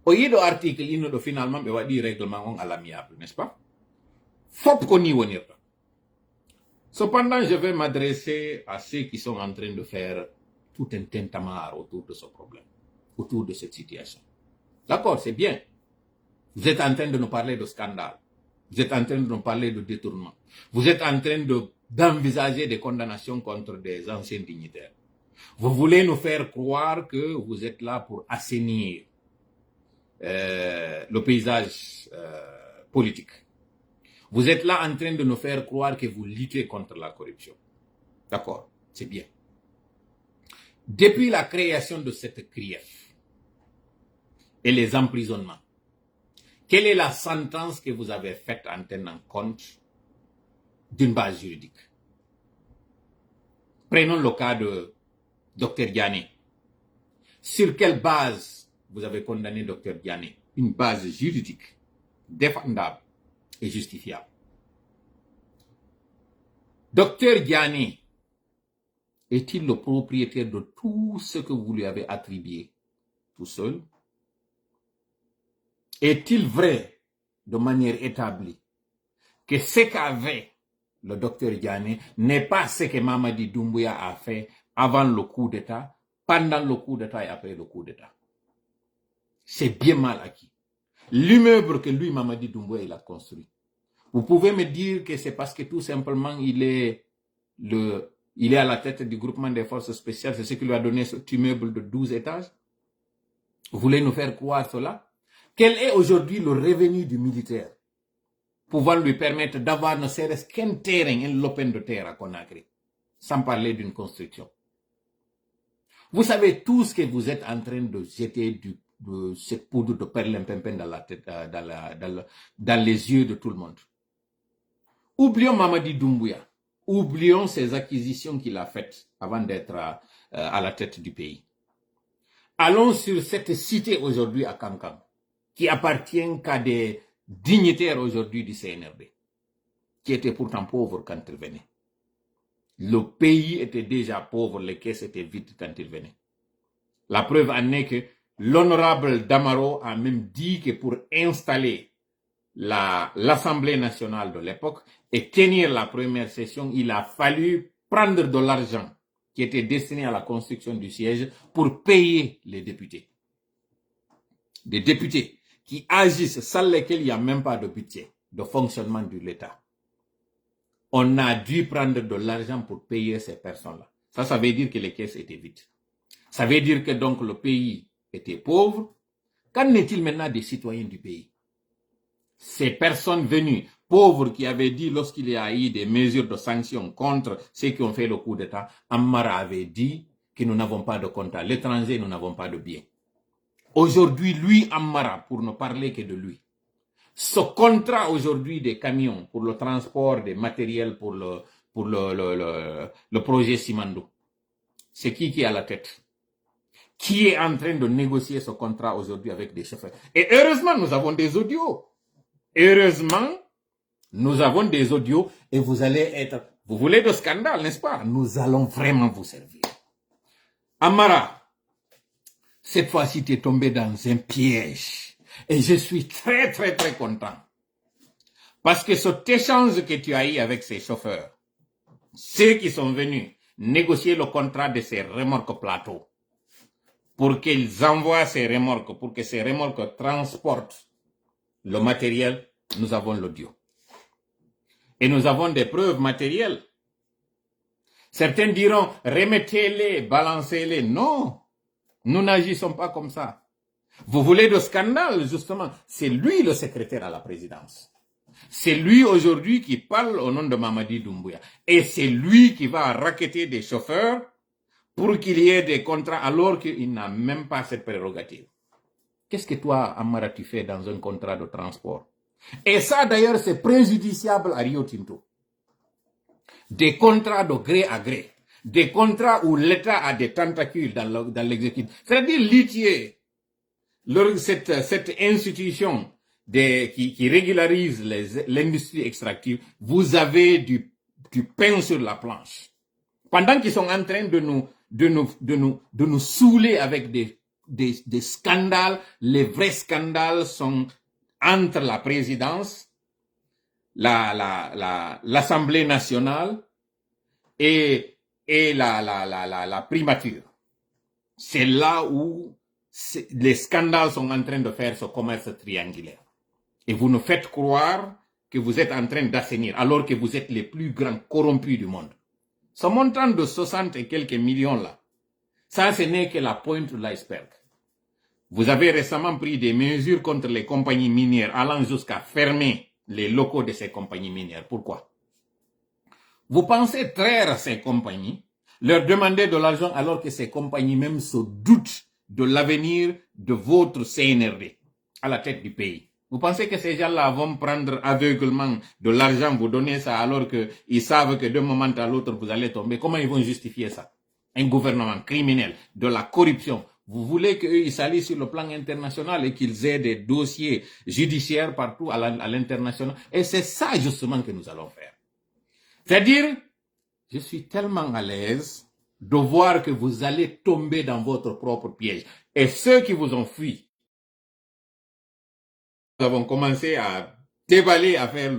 o yiɗo article innuɗo finalement ɓe waɗi règlement on à l'amiable n'est-ce pas fop ko ni wonirta cependant je vais m'adresser à ceux qui sont en train de faire tout un tintamarre autour de ce problème autour de cette situation d'accord c'est bien vous êtes en train de nous parler de scandale vous êtes en train de nous parler de détournement vous êtes en train d'envisager des condamnations contre des anciens dignitaires vous voulez nous faire croire que vous êtes là pour assainir le paysage politique. Vous êtes là en train de nous faire croire que vous luttez contre la corruption. D'accord, c'est bien. Depuis la création de cette CRIEF et les emprisonnements, quelle est la sentence que vous avez faite en tenant compte d'une base juridique? Prenons le cas de Dr Diané. Sur quelle base vous avez condamné Dr Diané? Une base juridique, défendable et justifiable. Dr Diané est-il le propriétaire de tout ce que vous lui avez attribué tout seul? Est-il vrai, de manière établie, que ce qu'avait le docteur Diané n'est pas ce que Mamadi Doumbouya a fait avant le coup d'État, pendant le coup d'État et après le coup d'État? C'est bien mal acquis. L'immeuble que lui, Mamadi Doumbouya, il a construit. Vous pouvez me dire que c'est parce que tout simplement il est à la tête du groupement des forces spéciales, c'est ce qui lui a donné cet immeuble de 12 étages? Vous voulez nous faire croire cela? Quel est aujourd'hui le revenu du militaire pouvant lui permettre d'avoir ne serait-ce qu'un terrain, un lopin de terre à Conakry, sans parler d'une construction? Vous savez tout ce que vous êtes en train de jeter de cette poudre de perlimpinpin dans la tête, dans les yeux de tout le monde. Oublions Mamadi Doumbouya. Oublions ces acquisitions qu'il a faites avant d'être à la tête du pays. Allons sur cette cité aujourd'hui à Kankan, qui appartient qu'à des dignitaires aujourd'hui du CNRD, qui étaient pourtant pauvres quand ils venaient. Le pays était déjà pauvre, les caisses étaient vides quand ils venaient. La preuve en est que l'honorable Damaro a même dit que pour installer l'Assemblée nationale de l'époque et tenir la première session, il a fallu prendre de l'argent qui était destiné à la construction du siège pour payer les députés. Des députés qui agissent sans lesquels il n'y a même pas de budget de fonctionnement de l'État. On a dû prendre de l'argent pour payer ces personnes-là. Ça veut dire que les caisses étaient vides. Ça veut dire que donc le pays était pauvre. Qu'en est-il maintenant des citoyens du pays? Ces personnes venues, pauvres, qui avaient dit lorsqu'il y a eu des mesures de sanctions contre ceux qui ont fait le coup d'État, Ammara avait dit que nous n'avons pas de compte à l'étranger, nous n'avons pas de biens. Aujourd'hui, lui, Ammara, pour ne parler que de lui, ce contrat aujourd'hui des camions pour le transport des matériels pour le projet Simandou, c'est qui est à la tête? Qui est en train de négocier ce contrat aujourd'hui avec des chauffeurs? Et heureusement, nous avons des audios. Heureusement, nous avons des audios et vous allez être... Vous voulez de scandale, n'est-ce pas? Nous allons vraiment vous servir. Ammara, cette fois-ci, tu es tombé dans un piège. Et je suis très, très, très content. Parce que cet échange que tu as eu avec ces chauffeurs, ceux qui sont venus négocier le contrat de ces remorques plateaux, pour qu'ils envoient ces remorques, pour que ces remorques transportent le matériel, nous avons l'audio. Et nous avons des preuves matérielles. Certains diront, remettez-les, balancez-les. Non, nous n'agissons pas comme ça. Vous voulez de scandale, justement. C'est lui le secrétaire à la présidence. C'est lui aujourd'hui qui parle au nom de Mamadi Doumbouya. Et c'est lui qui va racketter des chauffeurs pour qu'il y ait des contrats alors qu'il n'a même pas cette prérogative. Qu'est-ce que toi, Ammara, tu fais dans un contrat de transport? Et ça, d'ailleurs, c'est préjudiciable à Rio Tinto. Des contrats de gré à gré. Des contrats où l'État a des tentacules dans l'exécutif. C'est-à-dire litier cette institution qui régularise l'industrie extractive. Vous avez du pain sur la planche. Pendant qu'ils sont en train de nous saouler avec des scandales, les vrais scandales sont entre la présidence, l'Assemblée nationale et la primature. C'est là où les scandales sont en train de faire ce commerce triangulaire. Et vous nous faites croire que vous êtes en train d'assainir, alors que vous êtes les plus grands corrompus du monde. Ce montant de 60 et quelques millions là, ça ce n'est que la pointe de l'iceberg. Vous avez récemment pris des mesures contre les compagnies minières allant jusqu'à fermer les locaux de ces compagnies minières. Pourquoi? Vous pensez traire ces compagnies, leur demander de l'argent alors que ces compagnies même se doutent de l'avenir de votre CNRD à la tête du pays. Vous pensez que ces gens-là vont prendre aveuglement de l'argent, vous donner ça alors qu'ils savent que d'un moment à l'autre vous allez tomber? Comment ils vont justifier ça? Un gouvernement criminel, de la corruption. Vous voulez qu'eux ils s'allient sur le plan international et qu'ils aient des dossiers judiciaires partout à l'international. Et c'est ça justement que nous allons faire. C'est-à-dire, je suis tellement à l'aise de voir que vous allez tomber dans votre propre piège. Et ceux qui vous ont fui, nous avons commencé à déballer, à faire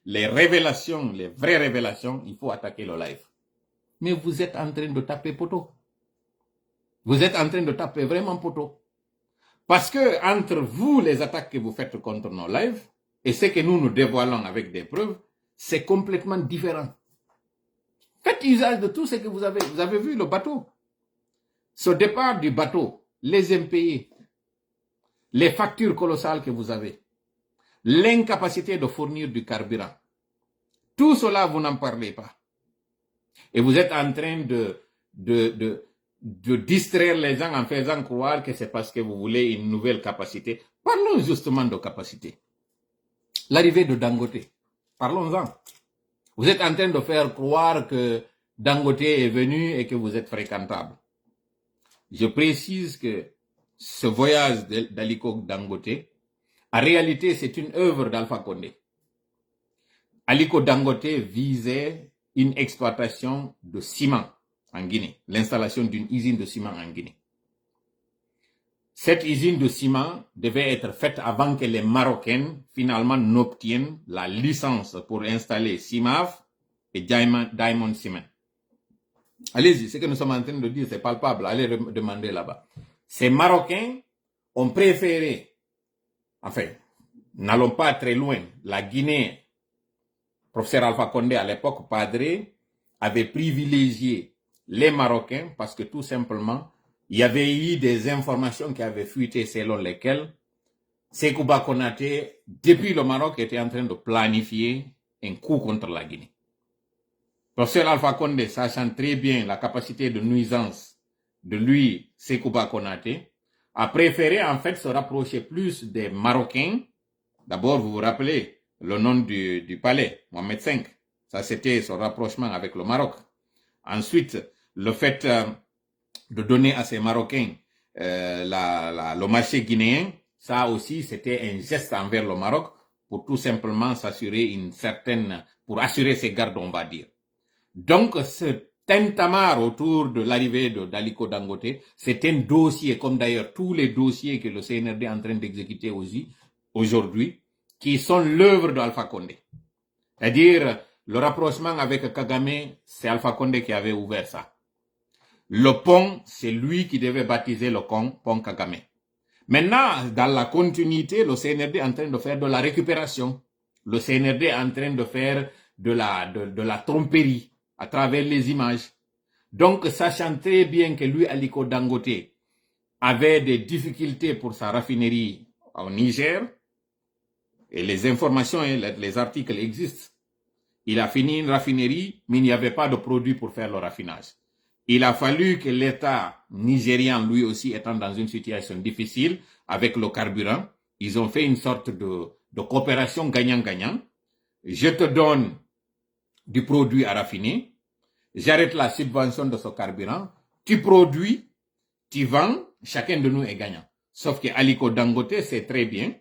les révélations, les vraies révélations. Il faut attaquer le live. Mais vous êtes en train de taper poteau. Vous êtes en train de taper vraiment poteau. Parce que entre vous, les attaques que vous faites contre nos lives, et ce que nous dévoilons avec des preuves, c'est complètement différent. Faites usage de tout ce que vous avez. Vous avez vu le bateau. Ce départ du bateau, les impayés, les factures colossales que vous avez, l'incapacité de fournir du carburant. Tout cela, vous n'en parlez pas. Et vous êtes en train de distraire les gens en faisant croire que c'est parce que vous voulez une nouvelle capacité. Parlons justement de capacité. L'arrivée de Dangote. Parlons-en. Vous êtes en train de faire croire que Dangote est venu et que vous êtes fréquentable. Je précise que ce voyage d'Aliko Dangote, en réalité, c'est une œuvre d'Alpha Condé. Aliko Dangote visait une exploitation de ciment en Guinée, l'installation d'une usine de ciment en Guinée. Cette usine de ciment devait être faite avant que les Marocains finalement n'obtiennent la licence pour installer CIMAF et Diamond Cement. Allez-y, ce que nous sommes en train de dire, c'est palpable. Allez demander là-bas. Ces Marocains ont préféré, enfin, n'allons pas très loin, la Guinée, professeur Alpha Condé à l'époque, Padré, avait privilégié les Marocains parce que tout simplement, il y avait eu des informations qui avaient fuité selon lesquelles Sékou Konaté, depuis le Maroc, était en train de planifier un coup contre la Guinée. Professeur Alpha Condé, sachant très bien la capacité de nuisance de lui, Sékou Konaté, a préféré en fait se rapprocher plus des Marocains. D'abord, vous vous rappelez le nom du palais, Mohamed V. Ça, c'était son rapprochement avec le Maroc. Ensuite, le fait de donner à ces Marocains le marché guinéen, ça aussi, c'était un geste envers le Maroc pour tout simplement s'assurer pour assurer ses gardes, on va dire. Donc, ce tintamarre autour de l'arrivée d'Aliko Dangote, c'est un dossier, comme d'ailleurs tous les dossiers que le CNRD est en train d'exécuter aujourd'hui, qui sont l'œuvre d'Alpha Condé. C'est-à-dire, le rapprochement avec Kagame, c'est Alpha Condé qui avait ouvert ça. Le pont, c'est lui qui devait baptiser le pont Kagame. Maintenant, dans la continuité, le CNRD est en train de faire de la récupération. Le CNRD est en train de faire de la tromperie à travers les images. Donc, sachant très bien que lui, Aliko Dangote, avait des difficultés pour sa raffinerie au Niger, et les informations et les articles existent. Il a fini une raffinerie, mais il n'y avait pas de produit pour faire le raffinage. Il a fallu que l'État nigérian, lui aussi, étant dans une situation difficile avec le carburant, ils ont fait une sorte de coopération gagnant-gagnant. Je te donne du produit à raffiner, j'arrête la subvention de ce carburant, tu produis, tu vends, chacun de nous est gagnant. Sauf que Aliko Dangote sait très bien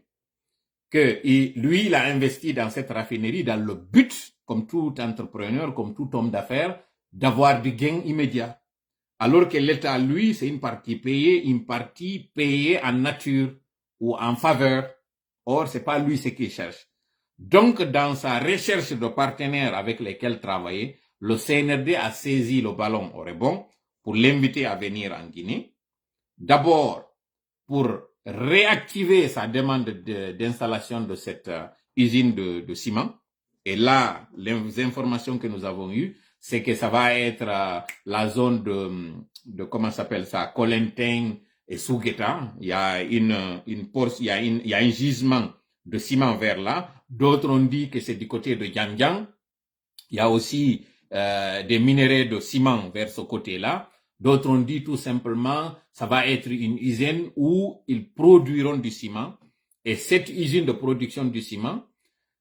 que lui, il a investi dans cette raffinerie dans le but, comme tout entrepreneur, comme tout homme d'affaires, d'avoir du gain immédiat. Alors que l'État, lui, c'est une partie payée en nature ou en faveur. Or, c'est pas lui ce qu'il cherche. Donc, dans sa recherche de partenaires avec lesquels travailler, le CNRD a saisi le ballon au rebond pour l'inviter à venir en Guinée. D'abord, pour réactiver sa demande d'installation de cette usine de ciment. Et là, les informations que nous avons eues, c'est que ça va être la zone de comment s'appelle ça, Colentin et Sougueta, il y a il y a un gisement de ciment vers là. D'autres ont dit que c'est du côté de Yangyang. Il y a aussi des minerais de ciment vers ce côté-là. D'autres ont dit tout simplement, ça va être une usine où ils produiront du ciment. Et cette usine de production du ciment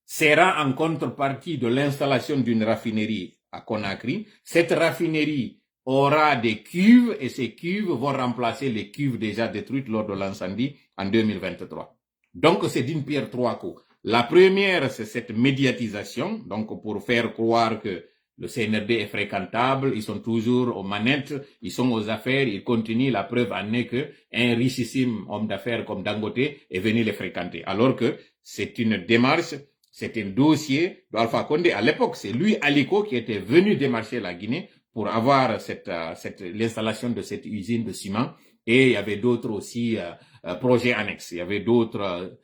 sera en contrepartie de l'installation d'une raffinerie à Conakry. Cette raffinerie aura des cuves et ces cuves vont remplacer les cuves déjà détruites lors de l'incendie en 2023. Donc c'est d'une pierre trois coups. La première, c'est cette médiatisation, donc pour faire croire que le CNRD est fréquentable, ils sont toujours aux manettes, ils sont aux affaires, ils continuent. La preuve en est que un richissime homme d'affaires comme Dangote est venu les fréquenter. Alors que c'est une démarche, c'est un dossier d'Alpha Condé. À l'époque, c'est lui, Aliko, qui était venu démarcher la Guinée pour avoir l'installation de cette usine de ciment. Et il y avait d'autres aussi projets annexes. Il y avait d'autres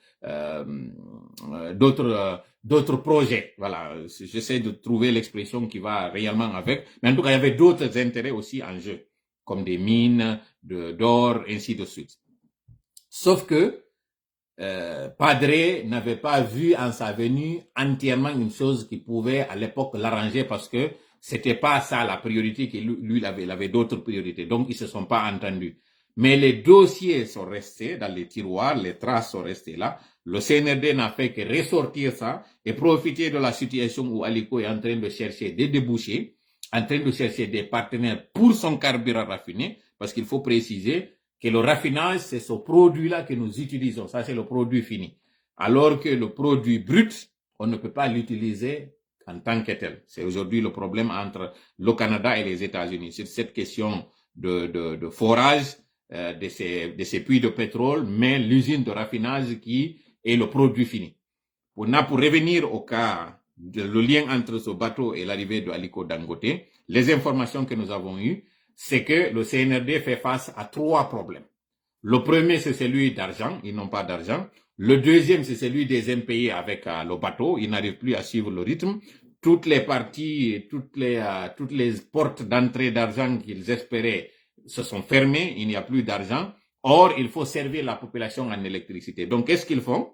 projets. Voilà, j'essaie de trouver l'expression qui va réellement avec. Mais en tout cas, il y avait d'autres intérêts aussi en jeu, comme des mines d'or, ainsi de suite. Sauf que Padre n'avait pas vu en sa venue entièrement une chose qui pouvait à l'époque l'arranger parce que c'était pas ça la priorité, que lui il avait d'autres priorités. Donc ils se sont pas entendus. Mais les dossiers sont restés dans les tiroirs, les traces sont restées là. Le CNRD n'a fait que ressortir ça et profiter de la situation où Aliko est en train de chercher des débouchés, en train de chercher des partenaires pour son carburant raffiné, parce qu'il faut préciser que le raffinage, c'est ce produit-là que nous utilisons. Ça, c'est le produit fini. Alors que le produit brut, on ne peut pas l'utiliser en tant que tel. C'est aujourd'hui le problème entre le Canada et les États-Unis. C'est cette question de forage de ces puits de pétrole, mais l'usine de raffinage qui est le produit fini. Pour revenir au cas, le lien entre ce bateau et l'arrivée de Aliko Dangote, les informations que nous avons eues, c'est que le CNRD fait face à trois problèmes. Le premier, c'est celui d'argent. Ils n'ont pas d'argent. Le deuxième, c'est celui des impayés avec le bateau. Ils n'arrivent plus à suivre le rythme. Toutes les parties, toutes les portes d'entrée d'argent qu'ils espéraient se sont fermées. Il n'y a plus d'argent. Or, il faut servir la population en électricité. Donc, qu'est-ce qu'ils font?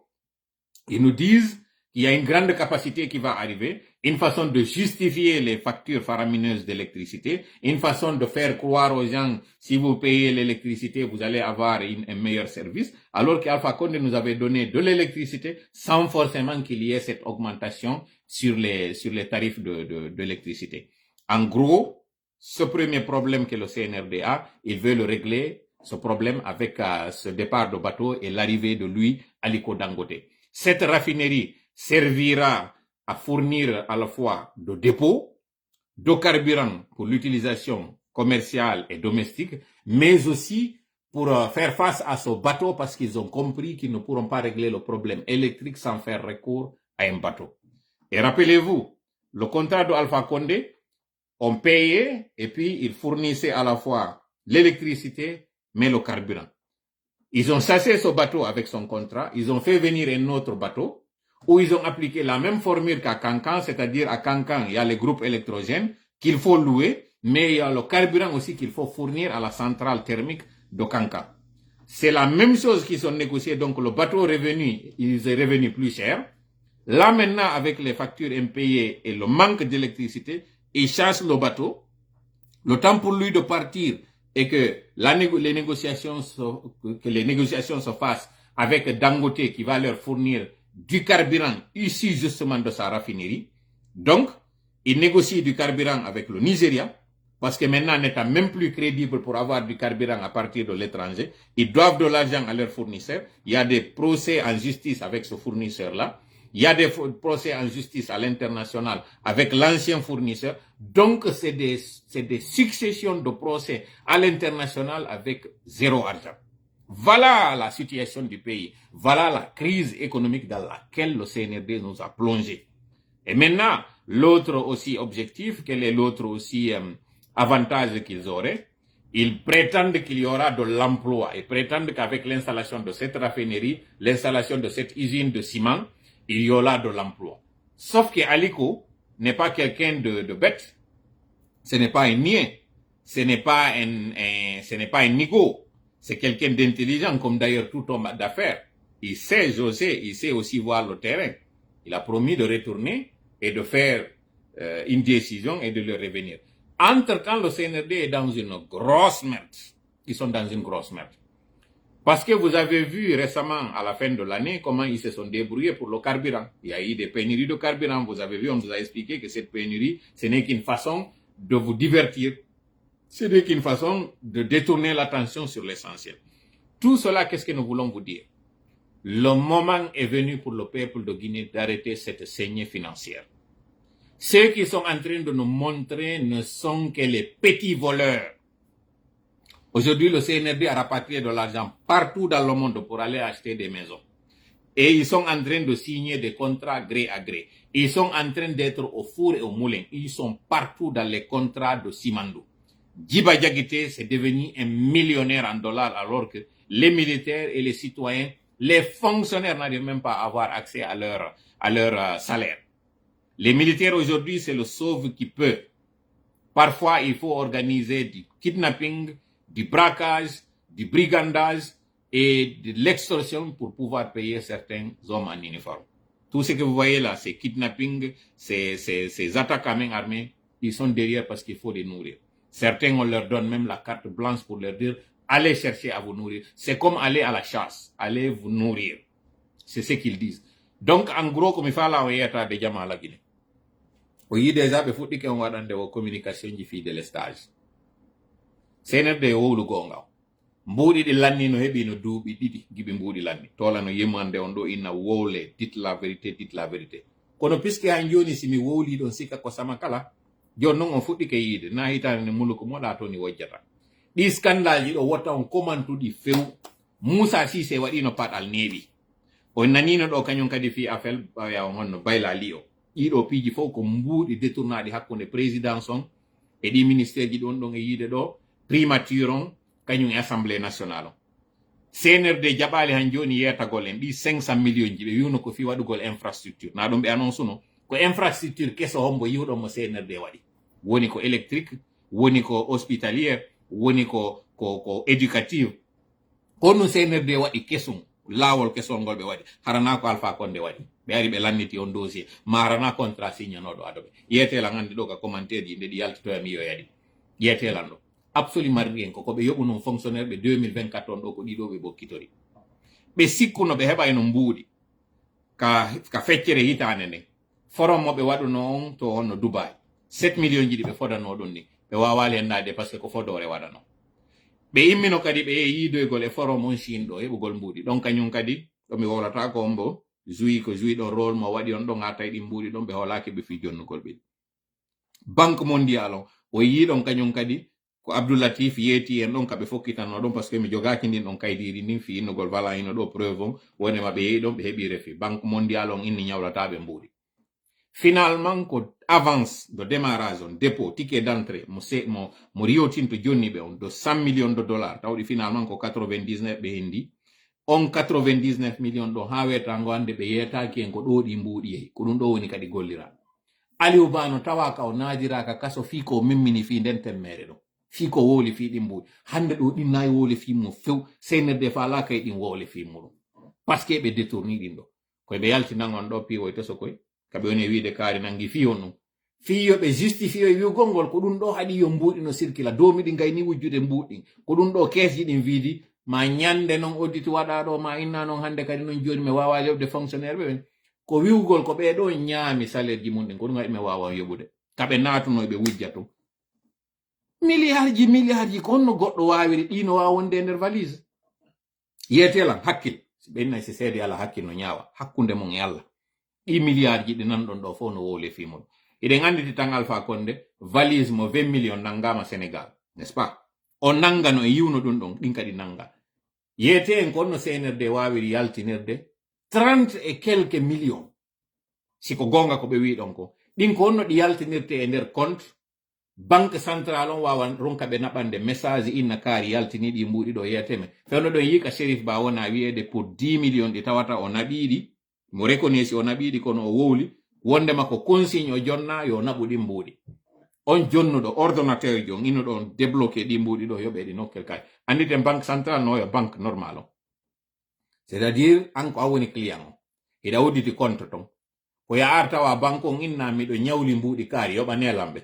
Ils nous disent qu'il y a une grande capacité qui va arriver, une façon de justifier les factures faramineuses d'électricité, une façon de faire croire aux gens, si vous payez l'électricité, vous allez avoir un meilleur service, alors qu'Alpha Condé nous avait donné de l'électricité sans forcément qu'il y ait cette augmentation sur les tarifs de l'électricité. En gros, ce premier problème que le CNRD a, il veut le régler, ce problème avec ce départ de bateau et l'arrivée de lui, Aliko Dangote. Cette raffinerie servira à fournir à la fois de dépôts, de carburant pour l'utilisation commerciale et domestique, mais aussi pour faire face à ce bateau parce qu'ils ont compris qu'ils ne pourront pas régler le problème électrique sans faire recours à un bateau. Et rappelez-vous, le contrat de Alpha Condé, on payait et puis ils fournissaient à la fois l'électricité mais le carburant. Ils ont chassé ce bateau avec son contrat, ils ont fait venir un autre bateau où ils ont appliqué la même formule qu'à Kankan, c'est-à-dire à Kankan, il y a les groupes électrogènes qu'il faut louer, mais il y a le carburant aussi qu'il faut fournir à la centrale thermique de Kankan. C'est la même chose qu'ils ont négocié, donc le bateau revenu, il est revenu plus cher. Là maintenant, avec les factures impayées et le manque d'électricité, ils chassent le bateau. Le temps pour lui de partir et que les négociations se fassent avec Dangote qui va leur fournir du carburant issu justement de sa raffinerie. Donc, ils négocient du carburant avec le Nigeria parce que maintenant, n'étant même plus crédible pour avoir du carburant à partir de l'étranger, ils doivent de l'argent à leurs fournisseurs. Il y a des procès en justice avec ce fournisseur-là. Il y a des procès en justice à l'international avec l'ancien fournisseur. Donc, c'est des successions de procès à l'international avec zéro argent. Voilà la situation du pays. Voilà la crise économique dans laquelle le CNRD nous a plongé. Et maintenant, l'autre aussi objectif, quel est l'autre aussi avantage qu'ils auraient? Ils prétendent qu'il y aura de l'emploi. Ils prétendent qu'avec l'installation de cette raffinerie, l'installation de cette usine de ciment, il y aura de l'emploi. Sauf que Aliko n'est pas quelqu'un de bête. Ce n'est pas un niais. Ce n'est pas un nigo. C'est quelqu'un d'intelligent, comme d'ailleurs tout homme d'affaires. Il sait oser, il sait aussi voir le terrain. Il a promis de retourner et de faire une décision et de le revenir. Entre-temps, le CNRD est dans une grosse merde. Ils sont dans une grosse merde. Parce que vous avez vu récemment, à la fin de l'année, comment ils se sont débrouillés pour le carburant. Il y a eu des pénuries de carburant. Vous avez vu, on vous a expliqué que cette pénurie, ce n'est qu'une façon de vous divertir. Ce n'est qu'une façon de détourner l'attention sur l'essentiel. Tout cela, qu'est-ce que nous voulons vous dire? Le moment est venu pour le peuple de Guinée d'arrêter cette saignée financière. Ceux qui sont en train de nous montrer ne sont que les petits voleurs. Aujourd'hui, le CNRD a rapatrié de l'argent partout dans le monde pour aller acheter des maisons. Et ils sont en train de signer des contrats gré à gré. Ils sont en train d'être au four et au moulin. Ils sont partout dans les contrats de Simandou. Djiba Diakité, c'est devenu un millionnaire en dollars alors que les militaires et les citoyens, les fonctionnaires n'arrivent même pas à avoir accès à leur salaire. Les militaires aujourd'hui, c'est le sauve qui peut. Parfois, il faut organiser du kidnapping, du braquage, du brigandage et de l'extorsion pour pouvoir payer certains hommes en uniforme. Tout ce que vous voyez là, ces kidnapping, ces attaques à main armée, ils sont derrière parce qu'il faut les nourrir. Certains, on leur donne même la carte blanche pour leur dire « Allez chercher à vous nourrir ». C'est comme aller à la chasse, allez vous nourrir. C'est ce qu'ils disent. Donc, en gros, comme il faut là, on y est à déjà à la Guinée. On y est déjà, il faut que on va dans des communications qui font de l'estage. CNRD wowlu gonga mbuudi di lanni no hebi no duubi didi gibi mbuudi lanni tola no yemande on do inna wowle dit la vérité kono puisque han joni simi wowli don sika ko sama kala jon non on fuddi ke yide na hitane ne muluko moda to ni wojjata di scandale yi do wota on komantudi few Moussa Cissé wadi no padal nebi on nanino do kanyon kadi fi afel ya on no bayla liyo ido piji fo ko mbuudi détournadi hakkunde président son e di ministère ji don don e yide do primaturon kanyum assemblée nationale CNRD jabali han joni yetagol en di 500 millions jibe wiuno ko fi wadugol infrastructure na dum be annonce no ko infrastructure keso hombo yiwdo mo CNRD wadi woni ko électrique woni ko hospitalière woni ko éducative kono CNRD wadi kesum lawol kesol gol be wadi harana ko Alpha Condé wadi be ari be lanniti on dossier marana contrat signé no do adobe yetela ngandi do ka commentaire di ndi yaltito mi yo yadi yetela no absolument rien ko be yobu non fonctionnaire be 2024 on do ko dido be bokkitori be sikkuno be heba eno mbuudi ka feccere hitane ne forum mo be wadu non to on Dubai 7 millions jidi be fodano don ni be wawale ndade parce que ko fodore wadano be immino kadi be yiidoygol e forum on Chine do hebugol mbuudi donc kanyum kadi do mi wolata ko mbo jouit do rôle mo wadi on do ngata di mbuudi don be holaki be fi jonnugol be banque mondiale o yidon kanyum kadi ko Abdoulatif yeti en don kabe fokkitano don parce que mi jogaki ndin on kaydiri nin fi innugol wala ino do preuve woni mabe yeyi don be hebi refi banque mondiale on inni nyawlata be mbuudi finalement ko avance de démarrage on dépôt ticket d'entrée mo riotinto jonni be on de 100 millions de dollars tawdi finalement ko 99 be hindi on 99 millions do ha wetango ande be yetaki en ko do di mbuudi e ko dum do woni kadi gollira Aliou Bano tawaka o najiraka kaso fi ko mimmini fi den temmere do fi ko woli fi dimbu hande do din nay woli fi mo few CNRD fa la kay din woli fi mo parce que be détourni din do ko be yalti nangon do pi woy to so koy kabe woni wiide kaari nangi fi on fi yo be justifie wi gongol ko dum do hadi yo mbudi no circula do mi di ngayni wujjude mbudi ko dum do kees din vidi ma nyande non audit wada do ma inna non hande kadi non joni me wawa lebde fonctionnaire be ko wiwgol ko be do nyaami salaire ji mun din ko dum me wawa yobude kabe natuno be wujjato milliards konno goddo waawiri dino wa wonde nder valise yetela hakkil benna se seedi ala hakkil no nyaawa hakkunde mon yalla di milliards ji nan don do fo no wole fi mon iden anditi tan Alpha Condé valise mo 20 millions nangama Sénégal n'est-ce pas on nangano e yiwno dun don din kadi nanga yete en konno CNRD waawiri yaltinirde 30 et quelques millions siko gonga ko be wi don ko din konno di yaltinirte e nder compte banque centrale on wawan ronka be nabande message inna kaari yaltini di mbuudi do yeteme fewno don yika Shérif Ba wona wiede pour 10 millions di tawata o nabidi mo reconnaissance o nabidi kono o wowli wonde makko consigne o jonna yo nabudi mbuudi on jonnuɗo ordonnateur jon innuɗo on débloqué ɗi mbuɗi ɗo yoɓe ɗi nokkel kay anditen banque centrale no yo banque normal o c'est à dire an ko a woni client o hiɗa wudditi compte ton ko ya ar tawa banque on inna miɗo ñawli mbuɗi kaari yoɓa nelamɓe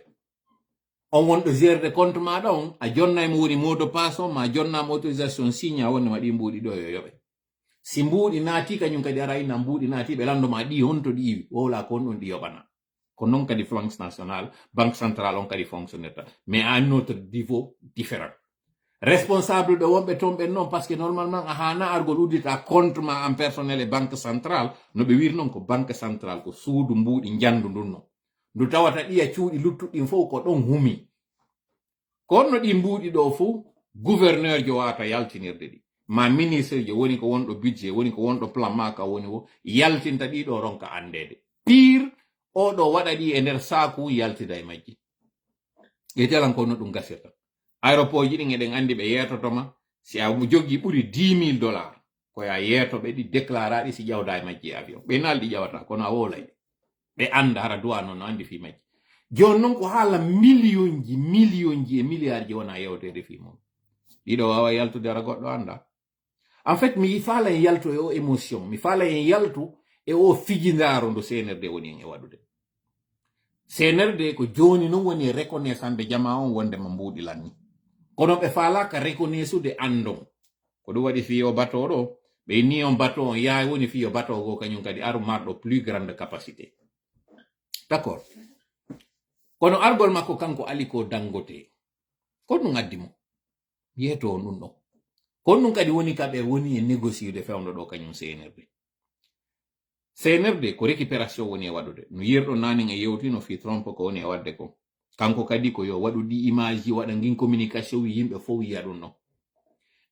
on wonɗo gérde compte maɗa on a jonnaymo woni mot de passe on ma jonnama autorisation signe a woni waɗi mbuɗi ɗo yo yoɓe si mbuɗi naati kañum kadi ara inna mbuɗi naati ɓe landoma ɗi honto ɗi iwi wowla ko on ɗon ɗi yoɓana ko non kadi banque nationale banque centrale on kadi fonctionneta mais à un autre niveau différent responsable ɓe wonɓe toon ɓen noon par ce que normalement a hana argol uddita compte ma en personnel e banque centrale no ɓe wir noon ko banque centrale ko suudu mbuɗi jandu ndun non ndu tawata ɗiya cuuɗi luttuɗin fof ko ɗon humi kono ɗi mbuɗi ɗo fuu gouverneur jo wata yaltinirde ɗi ma ministre jo woni ko wonɗo budget woni ko wonɗo plan maka woni wo yaltinta ɗiɗo ronka andede pire oɗo waɗa ɗi e nder saku yaltida e majji e jalan ko no ɗum gasirta aéroport ji ɗin eɗen andi ɓe yetotoma si a joggi ɓuri $10,000 koya yetoɓe ɗi déclaraɗi si ƴawda e majji avion ɓe nalɗi ƴawata kono a wolay ɓe anda hara duwa noon no andi fi majji joni noon ko haala million ji e milliard ji wona yewtede fi mum ɗiɗo wawa yaltude hara goɗɗo anda en fait mi faala en yaltu e o émotion mi faala en yaltu e o fijidaro ndo CNRD woni en e waɗude CNRD ko joni non woni reconnaissance jama on wondema mbuɗi lanni kono ɓe faalaka reconnaissude andon ko ɗum waɗi fiyo bateau ɗo ɓe ni on bateau on yaha woni fiyo bateau go kañum kadi aru marɗo plus grande capacité d'accord kono argol makko kanko Aliko Dangote ko ɗum addi mo yeeto on ɗum ɗon kono ɗum kadi woni kaɓe woni e négociude fewndo ɗo kañum CNRD ko récupération woni e waɗude no yirɗo nanin e yewti no fi trompe ko woni e wadde ko kanko kadi ko yo waɗu ɗi image ji waɗa ngin communication yimɓe fof yiya ɗum ɗon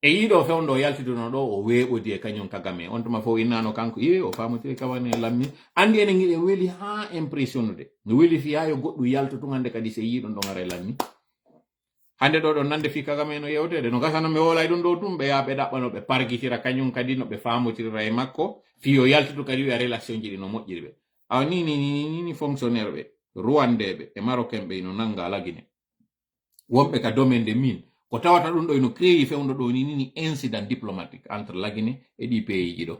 e yiɗo fewndo yaltituno ɗo o weeɓodi e kañum Kagame on tuma fof innano kanko o famotiri kawane lammi andi ene giɗe weli ha impressionnude no weli fiya yo goɗɗo yaltutu hande kadi se yiɗon ɗon ara lammi hande ɗo ɗon nande fi Kagame no yewtede no gasano ɓe wolay ɗum ɗo tum ɓe ya ɓe ɗaɓɓa no ɓe pargitira kañum kadi no ɓe famotirira e makko fiyo yaltutu kadi wiya relation ji ɗi no moƴƴiri ɓe awa ni fonctionnaire ɓe rwandeɓe e marocain ɓe no nanga lagine wonɓe ka domaine de mine ko tawata ɗum ɗo ino créi fewndo ɗo ni incident diplomatique entre lagine e ɗi pays ji ɗo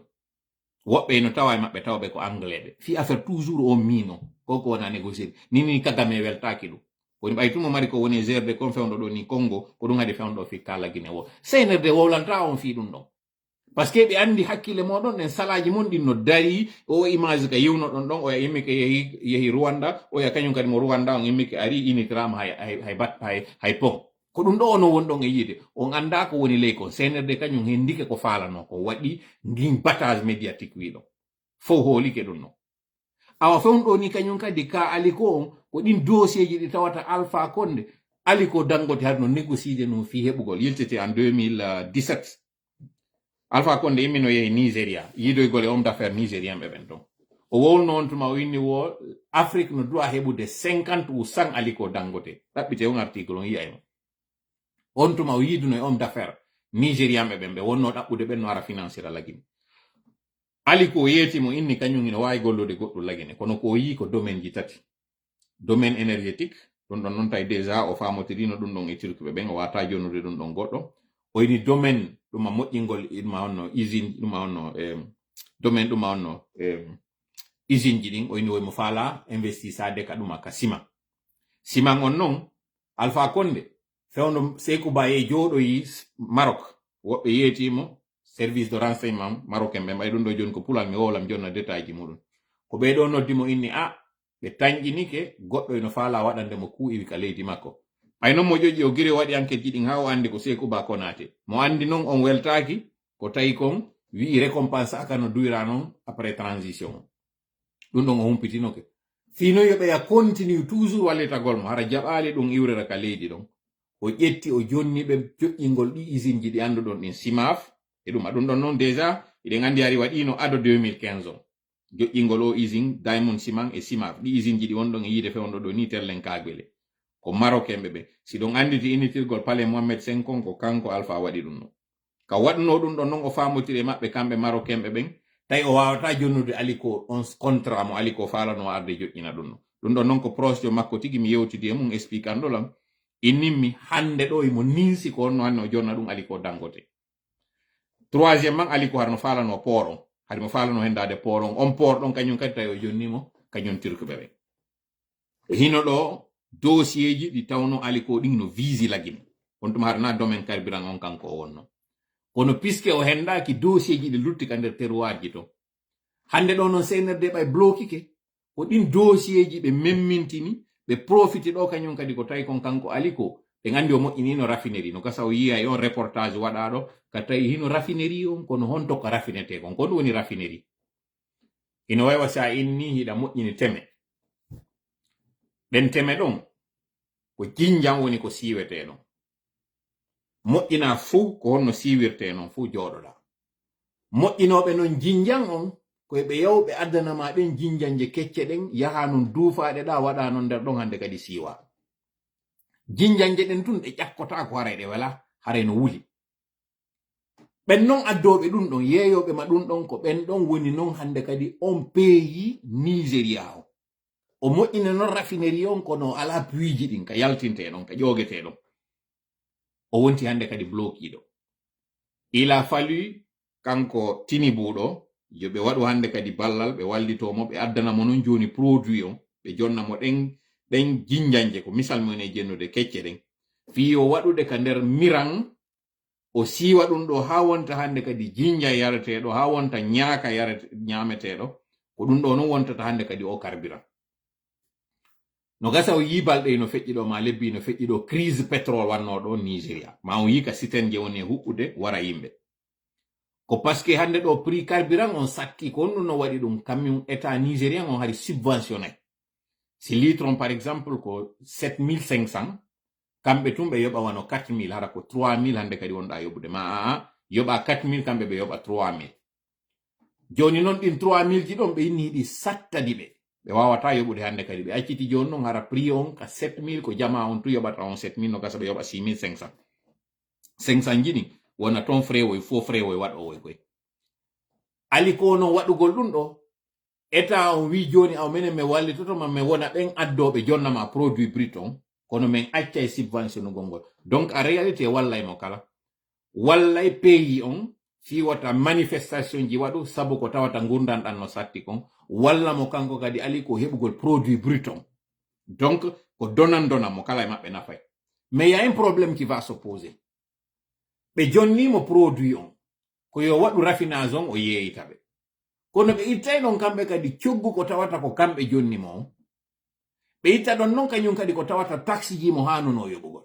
woɓɓe ino tawa e maɓɓe tawɓe ko anglais ɓe fi affaire toujours o mino koko wona négocier ni Kagame weltaki ɗum woni ɓay tumo mari ko woni gerde kon fewndo ɗo ni Congo ko ɗum haɗi fewndo fi kala Guinée wo CNRD wowlanta on fi ɗum ɗon par ce que ɓe andi hakkille moɗon en salaji mon ɗin no dari o image ka yewno ɗon ɗon oya immike yehi Rwanda oya kañum kadi mo Rwanda on immike ari initrama hay pont ko ɗum ɗo ono woni ɗon e yiide on anda ko woni ley kon CNRD kañum hendike ko faalano ko waɗi ndin battage médiatique wiɗo fof hoolike ɗum non awa fewndo ni kañum kadi ka Aliko on ko ɗin dossier ji ɗi tawata Alpha Condé Aliko Dangote har no négocier no fi heɓugol yiltete en 2017 Alpha Condé immino yehi Nigeria yiidoygol e homme d'affaires nigérien ɓe ɓen ton o wowno on tuma o inni wo Afrique no doit heɓude 50 ou 100 Aliko Dangote ɗaɓɓite on article on yiyayno on tuma o yiiduno e homme d'affaires nigérien ɓe ɓen ɓe wonno ɗaɓɓude ɓen no ara financira lagine Aliko yeetimo inni kañum ino wawi gollude goɗɗum lagine kono ko yi ko domaine ji tati domaine énergétique ɗum ɗon noon tawi déjà o famotirino ɗum ɗon e turkuɓe ɓen o wata jonnude ɗum ɗon goɗɗo o yini domaine ɗuma moƴƴingol ɗuma honno usine ɗuma honno domaine ɗuma honno usine ji ɗin o yini woymo faala investissade ka ɗuma ka siman on noon Alpha Condé fewno Sékou Ba e jooɗoyi Maroc woɓɓe yeetimo service de renseignement marocain ɓe mbay ɗum ɗo joni ko pulal mi wowlam jonna détail ji muɗum ko ɓeɗo noddimo inni ɓe tañƴinike goɗɗo eno faala waɗande mo kuu iwi ka leydi makko ɓay noon mo ƴoƴƴi o giri waɗi enquête ji ɗin ha o andi ko Sékou Ba Konaté mo andi noon on weltaki ko tawi kon wi'i récompense aka no duyra noon après transition ɗum ɗon o humpitinoke fino yoɓeya continue toujours wallitagol mo hara jaɓali ɗum iwrera ka leydi ɗon o ƴetti o jonni ɓe joƴƴingol ɗi usine ji ɗi anduɗon ɗin Simaf e ɗum aɗum ɗon noon déjà iɗen andi ari waɗino ado 2015 o joƴƴingol o usine Diamond Ciment e Simaf ɗi usine ji ɗi wonɗon e yiide fewndo ɗo ni terlen kagbele ko marocain ɓe si ɗon anditi initirgol Palais Mohamed V ko kanko Alpha waɗi ɗum ɗon ka waɗno ɗum ɗon noon o famotiri maɓɓe kamɓe marocain ɓe ɓen tawi o wawata jonnude Aliko on contrat mo Aliko falano arde joƴƴina ɗum ɗum ɗon noon ko projet makko tigi mi yewtidi e mum expliquando lam inimmi hande ɗo imo ninsi ko onno hanno jonna ɗum Aliko Dangote. Troisième man Aliko harno falano port on hari mo falano hendade port on port ɗon kañum kadi tawi o jonnimo kañum turkuɓe ɓe hino ɗo dossier ji ɗi tawno Aliko ɗin no visi lagine on ɗum harna domaine carburant on kanko o wonno kono puisque o hendaki dossier ji ɗi lutti ka nder terroir ji to hande ɗo noon CNRD ɓay bloquike ko ɗin dossier ji ɓe memmintini ɓe profiti ɗo kañum kadi ko tawi kon kanko Aliko ɓe gandi o moƴƴinino raffinérie no gasa o yiya e on reportage waɗaɗo ka tawi hino raffinérie on kono hon tokka raffinete kon ko ɗum woni raffinérie ino waywa sa inni hiɗa moƴƴini teme ɗen teme ɗon ko jinjam woni ko siwete ɗon moƴƴina fuu ko honno siwirte non fuu jooɗoɗa moƴƴinoɓe non jinjam on koye ɓe yawɓe addanama ɗen jinjanje kecce ɗen yaha non duufaɗe ɗa waɗa non nder ɗon hande kadi siwa jinjanje ɗen tun ɗe ƴakkota ko haray ɗe wala haray no wuli ɓen non addoɓe ɗum ɗon yeeyoɓe ma ɗum ɗon ko ɓen ɗon woni non hande kadi on peeyi Nigéria o moƴƴina non raffinérie on kono ala puiji ɗin ka yaltinte ɗon ka ƴoogete ɗon o wonti hande kadi bloquiɗo il a fallu kanko Tinibuɗo yo ɓe waɗu hande kadi ballal ɓe wallitomo ɓe addanamo non joni produit on ɓe jonnamo ɗen jinjanje ko misal mumen e jennude kecce ɗen fi o waɗude ka nder miran o siwa ɗum ɗo ha wonta hande kadi jinja yareteɗo ha wonta ñaaka ñameteɗo ko ɗum ɗo non wontata hande kadi o carburant no gasa o yi balɗe no feƴƴi ɗo ma lebbi no feƴƴi ɗo crise pétrole wanno ɗo Nigéria ma o yi ka siten je woni huɓɓude wara yimɓe ko parce que hande ɗo prix carburant on sakki ko ɗum no waɗi ɗum kammum état nigérien on hari subventionné si litre on par exemple ko 7500 kamɓe tun ɓe yoɓa wano 4000 hara ko 3000 hande kadi wonɗa yoɓude ma aa yoɓa 4000 kamɓe ɓe yoɓa 3000 joni noon ɗin 3000 ji ɗon ɓe inni hiɗi sattadi ɓe wawata yoɓude hande kadi ɓe acciti joni noon hara prix on ka 7000 ko jama on tu yoɓata on 7000 no gasa ɓe yoɓa 6500 500 ji ɗin wona ton frewoy fo frewoy waɗowoy koy Aliko no waɗugol ɗum ɗo état on wi joni aw minen mi wallitotoma mi wona ɓen addoɓe jonnama produit brut on kono min acca e subventionnugol ngol donc a réalité wallay mo kala wallay pays on fiwata manifestation ji waɗu sabu ko tawata gurdanɗan no satti kon walla mo kanko kadi Aliko heɓugol produit brut on donc ko donan mo kala e maɓɓe nafay mais y a un problème qui va se poser ɓe jonnimo produit on ko yo waɗu raffinage on o yeeyita ɓe kono ɓe ittay ɗon kamɓe kadi coggu ko tawata ko kamɓe jonnimo on ɓe itta ɗon non kañum kadi ko tawata taxe ji mo hanuno yoɓugol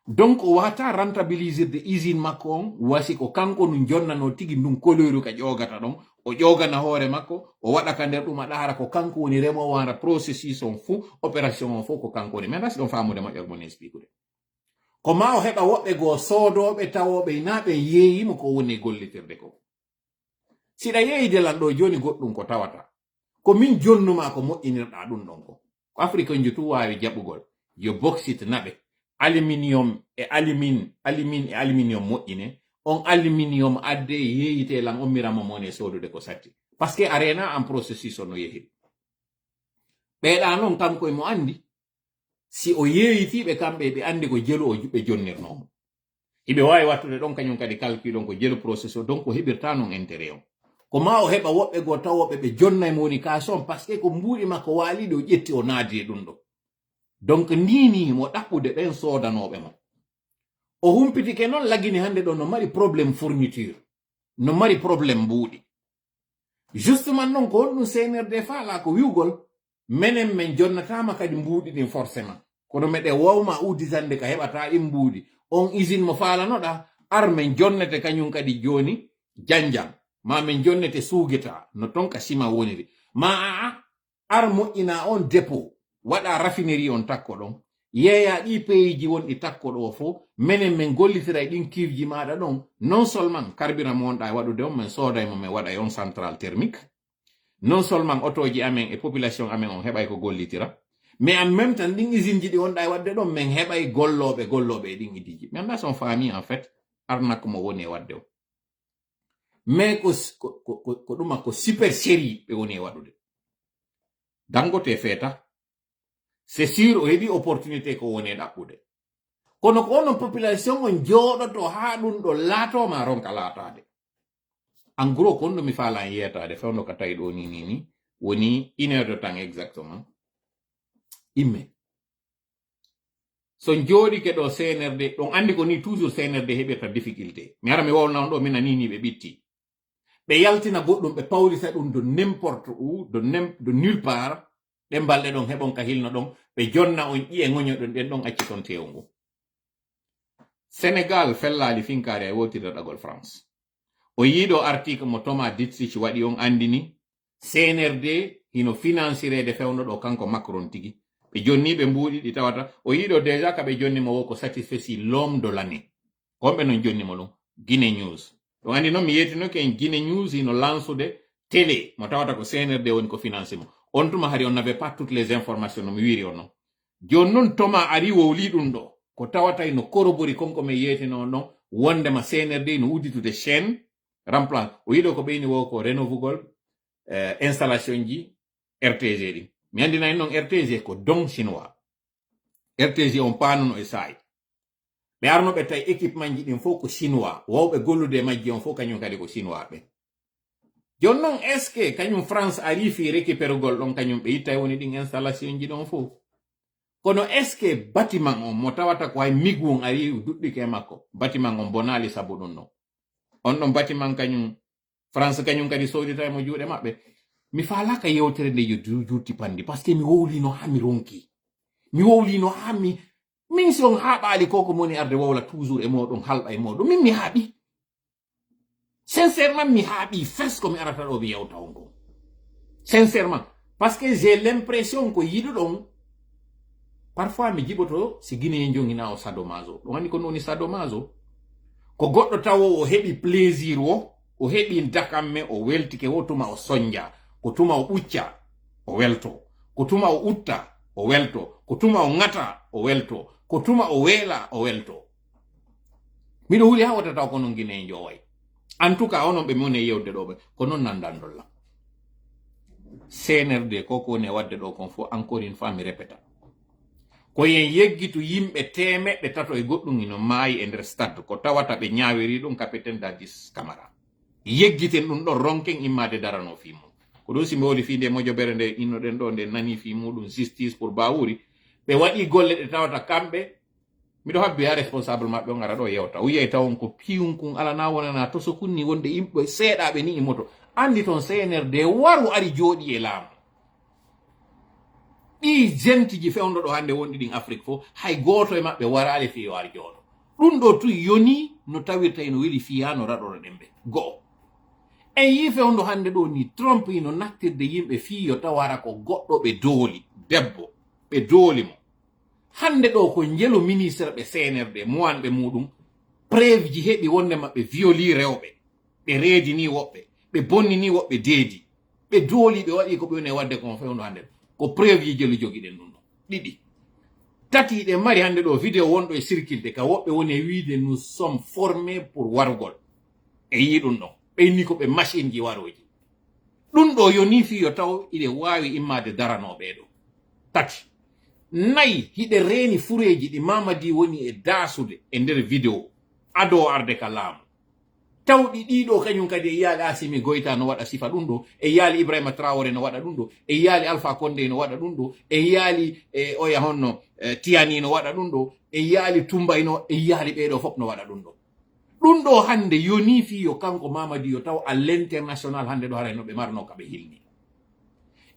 donc o wata rentabilisirde usine makko on wasi ko kanko num jonnano tigi ndum couleur ka ƴogata ɗon o ƴogana hoore makko o waɗa ka nder ɗum aɗa hara ko kanko woni remowo hara processus on fuu opération on fof ko kanko woni maintenant si ɗon famude moƴƴere mon expliquude ko ma o heɓa woɓɓe goo soodoɓe tawoɓe na ɓe yeeyimo ko woni gollitirde ko siɗa yeeyide lan ɗo joni goɗɗum ko tawata ko min jonnuma ko moƴƴinirɗa ɗum ɗon ko afrique nji tu wawi jaɓugol yo bauxite naɓe aluminium e aluminium moƴƴine on aluminium adde yeeyite lan ommiramo mone sodude ko satti par ce que arena en processus ono yehiri ɓeeɗa noon kanko emo andi si o yeeyitiɓe kamɓe ɓe andi ko jelu o ɓe jonnirnomo iɓe wawi wattude ɗon kañum kadi calcule on ko jelu processus donc o heɓirta noon intérêt on ko ma o heɓa woɓɓe goo tawoɓe ɓe jonna mo woni kason par ce que ko mbuuɗi makko waaliɗe o ƴetti o naadi e ɗum ɗo donc ndini mo ɗaɓɓude ɓen soodanoɓe mo o humpitike noon lagini hande ɗo no mari probléme fourniture no mari probléme mbuuɗi justement noon ko honɗum CNRD faala ko wiwgol menen min jonnatama kadi mbuuɗi ɗin forcément kono meɗe wawma uditande ka heɓata ɗin mbuuɗi on usine mo faalanoɗa ar min jonnete kañum kadi joni janjam ma min jonnete suugeta no ton ka sima woniri ma aa ar moƴƴina on dépôt waɗa raffinérie on takko ɗon yeeya ɗi pays ji wonɗi takko ɗo fo menen min gollitira e ɗin cuve ji maɗa ɗon non seulement carburant mo wonɗa e waɗude on min soodaymo min waɗa e on central thermique non seulement otoji amen e population amen on heɓay ko gollitira mais en même temps ɗin usine ji ɗi wonɗa e waɗde ɗon min heɓay golloɓe e ɗin idiji mi anda son famille en fait arnakko mo woni e waɗde o mais ko ɗuma ko super série ɓe woni e waɗude Dangote feeta c'est sûr o heɓi opportunité ko woni ɗaɓɓude kono ko onon population on jooɗoto haa ɗum ɗo laatoma ronka laatade en gros kon ɗo mi faala en yetade fewno ka tawi ɗo ni woni 1 heure de temps exactement imme so jooɗi ke ɗo CNRD ɗon andi ko ni toujours CNRD heɓirta difficulté mi ara mi wowna on ɗo min anini ɓe ɓitti ɓe yaltina goɗɗum ɓe pawlita ɗum de n'importe où de nulle part ɗe balɗe ɗon heɓon ka hilno ɗon ɓe jonna on ƴiye ŋoñoɗon ɗen ɗon acci ton tew ngu Sénégal fellali finkare e wotirta ɗagol France o yiiɗo article mo Thomas Dixich waɗi on andini CNRD hino financirede fewno ɗo kanko Macron tigi ɓe jonni ɓe mbuuɗi ɗi tawata o yiiɗo déjà ka ɓe jonni mo wo ko satisfait l'homme de l'année komɓe non jonni mo ɗum Guinée News ɗum andi noon mi yetinoke en Guinée News hino lansude télé mo tawata ko CNRD woni ko financé mo on tuma hari on n'avait pas toutes les informations no mi wiri on noon joni noon Thomas ari wowli ɗum ɗo ko tawata no corrobori konko mi yetino on ɗon wondema CNRD no udditude chaîne remplace o yiɗo ko ɓeyni wo ko renovugol installation ji RTG ɗi mi andinani noon RTG ko don chinois RTG on panuno e saayi ɓe arno ɓe tawi équipement ji ɗin fof ko chinois wawɓe gollude majji on fof kañum kadi ko chinois ɓe joni noon est ce que kañum France ari fi récupérugol ɗon kañum ɓe yitta woni ɗin installation ji ɗon fof kono est ce que bâtiment on mo tawata ko hay migwon ari duɗɗike makko bâtiment on bonali sabu ɗum ɗon on ɗon bâtiment kañum France kañum kadi sodita mo juuɗe maɓɓe mi faalaka yewtere nde yo juuti pandi par ce que mi wowlino ha mi ronki mi wowlino ha min si on haaɓaali koko moni arde wowla toujours e moɗon halɓa e moɗon min mi haaɓi sincèrement mi haaɓi fes ko mi arata ɗo mi yewta on kon sincèrement parce que j'ai l'impression ko yiɗo ɗon parfois mi jiɓoto si Guinée jongina o sadomaso ɗum andi ko woni sadomaso ko goɗɗo tawo o heɓi plaisir o heɓi dakamme o weltike wo tuma o sonja ko tuma o ɓucca o welto ko tuma o utta o welto ko tuma o ŋata o welto ko tuma o weela o welto miɗo huuli ha wotata ko non Guinée joway en tout cas onon ɓe moni yewde ɗo ɓe ko non nandandolla CNRD koko woni wadde ɗo kon fof encore une fois mi répéta ko yen yeggitu yimɓe temeɗɗe tato e goɗɗum ino maayi e nder stade ko tawata ɓe ñawiri ɗum capitaine Dadis Camara yeggiten ɗum ɗon ronken immade darano fi mum ko ɗum simbe woli fi nde mojobere nde innoɗen ɗo nde nani fi muɗum justice pour bawuri ɓe waɗi golle ɗe tawata kamɓe miɗo habbi ha responsable maɓɓe on ara ɗo yewta o yiyay tawon ko piyunkun alana wonana to so kunni wonde yimɓe seeɗaɓe ni e moto andi toon CNRD waru ari jooɗi e laamu ɗi jentiji fewndo ɗo hande wonɗi ɗin Afrique fof hay goto e maɓɓe warali fi war jooɗo ɗum ɗo tu yoni no tawirta eno weli fiya no raɗoro ɗen ɓe go'o en yi fewndo hande ɗo ni Trump ino nattirde yimɓe fiyo tawara ko goɗɗo ɓe dooli debbo ɓe dooli mo hande ɗo ko jelo ministre ɓe CNRD mowanɓe muɗum preuve ji heɓi wonde maɓɓe violi rewɓe ɓe reedini woɓɓe ɓe bonnini woɓɓe deedi ɓe dooli ɓe waɗi ko ɓe woni wadde kon fewndo hande ko preuve ji jelu jogiɗen ɗum ɗo ɗiɗi tati ɗe mari hande ɗo vidéo wonɗo e circulte ka woɓɓe woni e wiide nous sommes formés pour warugol e yi ɗum ɗon ɓeyni ko ɓe machine ji waroji ɗum ɗo yoni fiyo taw iɗe wawi immade daranoɓe ɗo tati nayi hiɗe reeni fureji ɗi Mamadi woni e daasude e nder vidéo ado arde ka laamu tawɗi ɗiɗo kañum kadi e yaali Assimi Goïta no waɗa sifa ɗum ɗo e yaali Ibrahima Traoré no waɗa ɗum ɗo e yaali Alpha Condé no waɗa ɗum ɗo e yaali oya honno Tiani no waɗa ɗum ɗo e yaali Tumbay no e yaali ɓeɗo fof no waɗa ɗum ɗo ɗum ɗo hande yoni fiyo kanko Mamadi yo taw à l'international hande ɗo haray no ɓe marno kaɓe hilni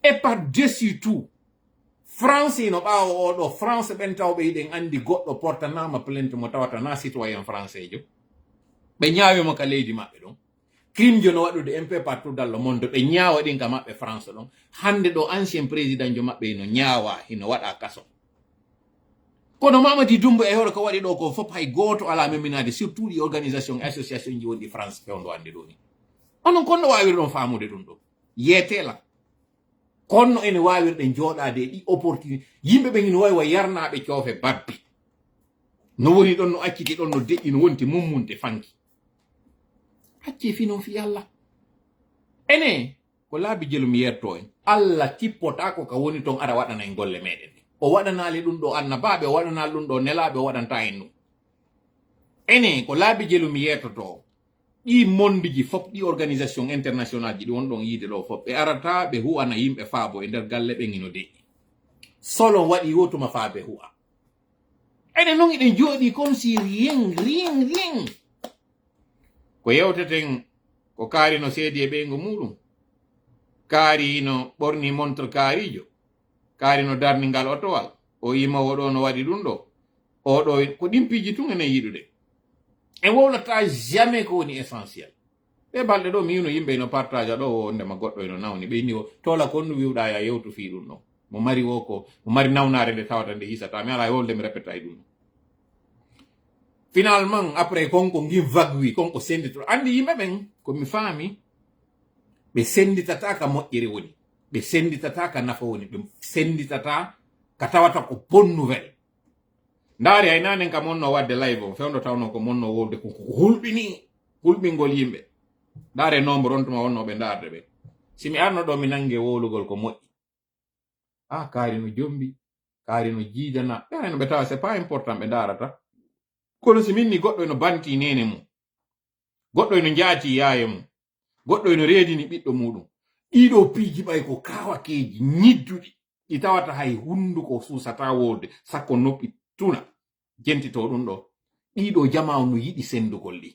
et par dessus tout France no ɓawo oɗo France ɓen tawɓe yiɗen andi goɗɗo portanama plainte mo tawata na citoyen français jo ɓe ñaawimo ka leydi maɓɓe ɗon crime jo no waɗude un peu partout dans le monde ɓe ñaawa ɗin ka maɓɓe France ɗon hande ɗo ancien président jo maɓɓe hino ñaawa hino waɗa kaso kono Mamadi Doumbouya e hoore ko waɗi ɗo ko fof hay goto ala meminade surtout ɗi organisation association ji wonɗi France fewndo hande ɗo ni onon konno wawiri ɗon famude ɗum ɗo yeetela konno ene wawirɗe jooɗade ɗi opportunité yimɓe ɓe ino wawi wa yarnaɓe coofe babbi no woni ɗon no acciti ɗon no deƴƴi no wonti mummunte fanki acci fi noon fi Allah ene ko laabi jelu mi yerto en Allah tippota ko ka woni toon ara waɗana en golle meɗen o waɗanaali ɗum ɗo annabaaɓe o waɗanaali ɗum ɗo nelaaɓe o waɗanta en ɗum ene ko laabi jelu mi yettoto ɗi mondiji fof ɗi organisation international ji ɗi wonɗon yiide ɗo fof ɓe arata ɓe hu'ana yimɓe faabo e nder galle ɓe ngino deƴƴi solo waɗi yotuma faabe hu'a ene non eɗen jooɗi comme si rien ko yewteten ko kaari no seedi e ɓeygo muɗum kaari no ɓorni montre kaarijo kaari no darningal otowal o yimowo ɗo no waɗi ɗum ɗo oɗo ko ɗimpiji tun enen yiɗude en wowlata jamais ko woni essentiel ɓe balɗe ɗo mi yino yimɓe no partage ɗo o ndema goɗɗo eno nawni ɓe inni o tola konno wiwɗa ya yewtu fi ɗum ɗo mo mari wo ko mo mari nawnare nde tawata nde hisata mi ala e wolde mi répéta e ɗum finalement après konko ngim vague konko senditoro andi yimɓe ɓen komi faami ɓe senditata ka moƴƴere woni ɓe senditata ka nafa woni ɓe senditata ka tawata ko bonne nouvelle ndaari hay nanen kam monno wadde live o fewndo tawno ko monno wolde ko hulɓini hulɓingol yimɓe ndaare nombre on tuma wonnoɓe ndaarde ɓe simi arno ɗo mi nangue wolugol ko moƴƴi kaari no jombi kaari no jiidana ɓe no ɓe tawa c'est pas important ɓe ndaarata kono si minni goɗɗo eno banti nene mum goɗɗo eno jaati yaaye mum goɗɗo eno reedini ɓiɗɗo muɗum ɗiɗo piiji ɓay ko kawakeji ñidduɗi ɗi tawata hay hunduko susata wolde sakko noppi tuna jentito ɗum ɗo ɗiɗo jamaw no yiɗi sendugol ɗi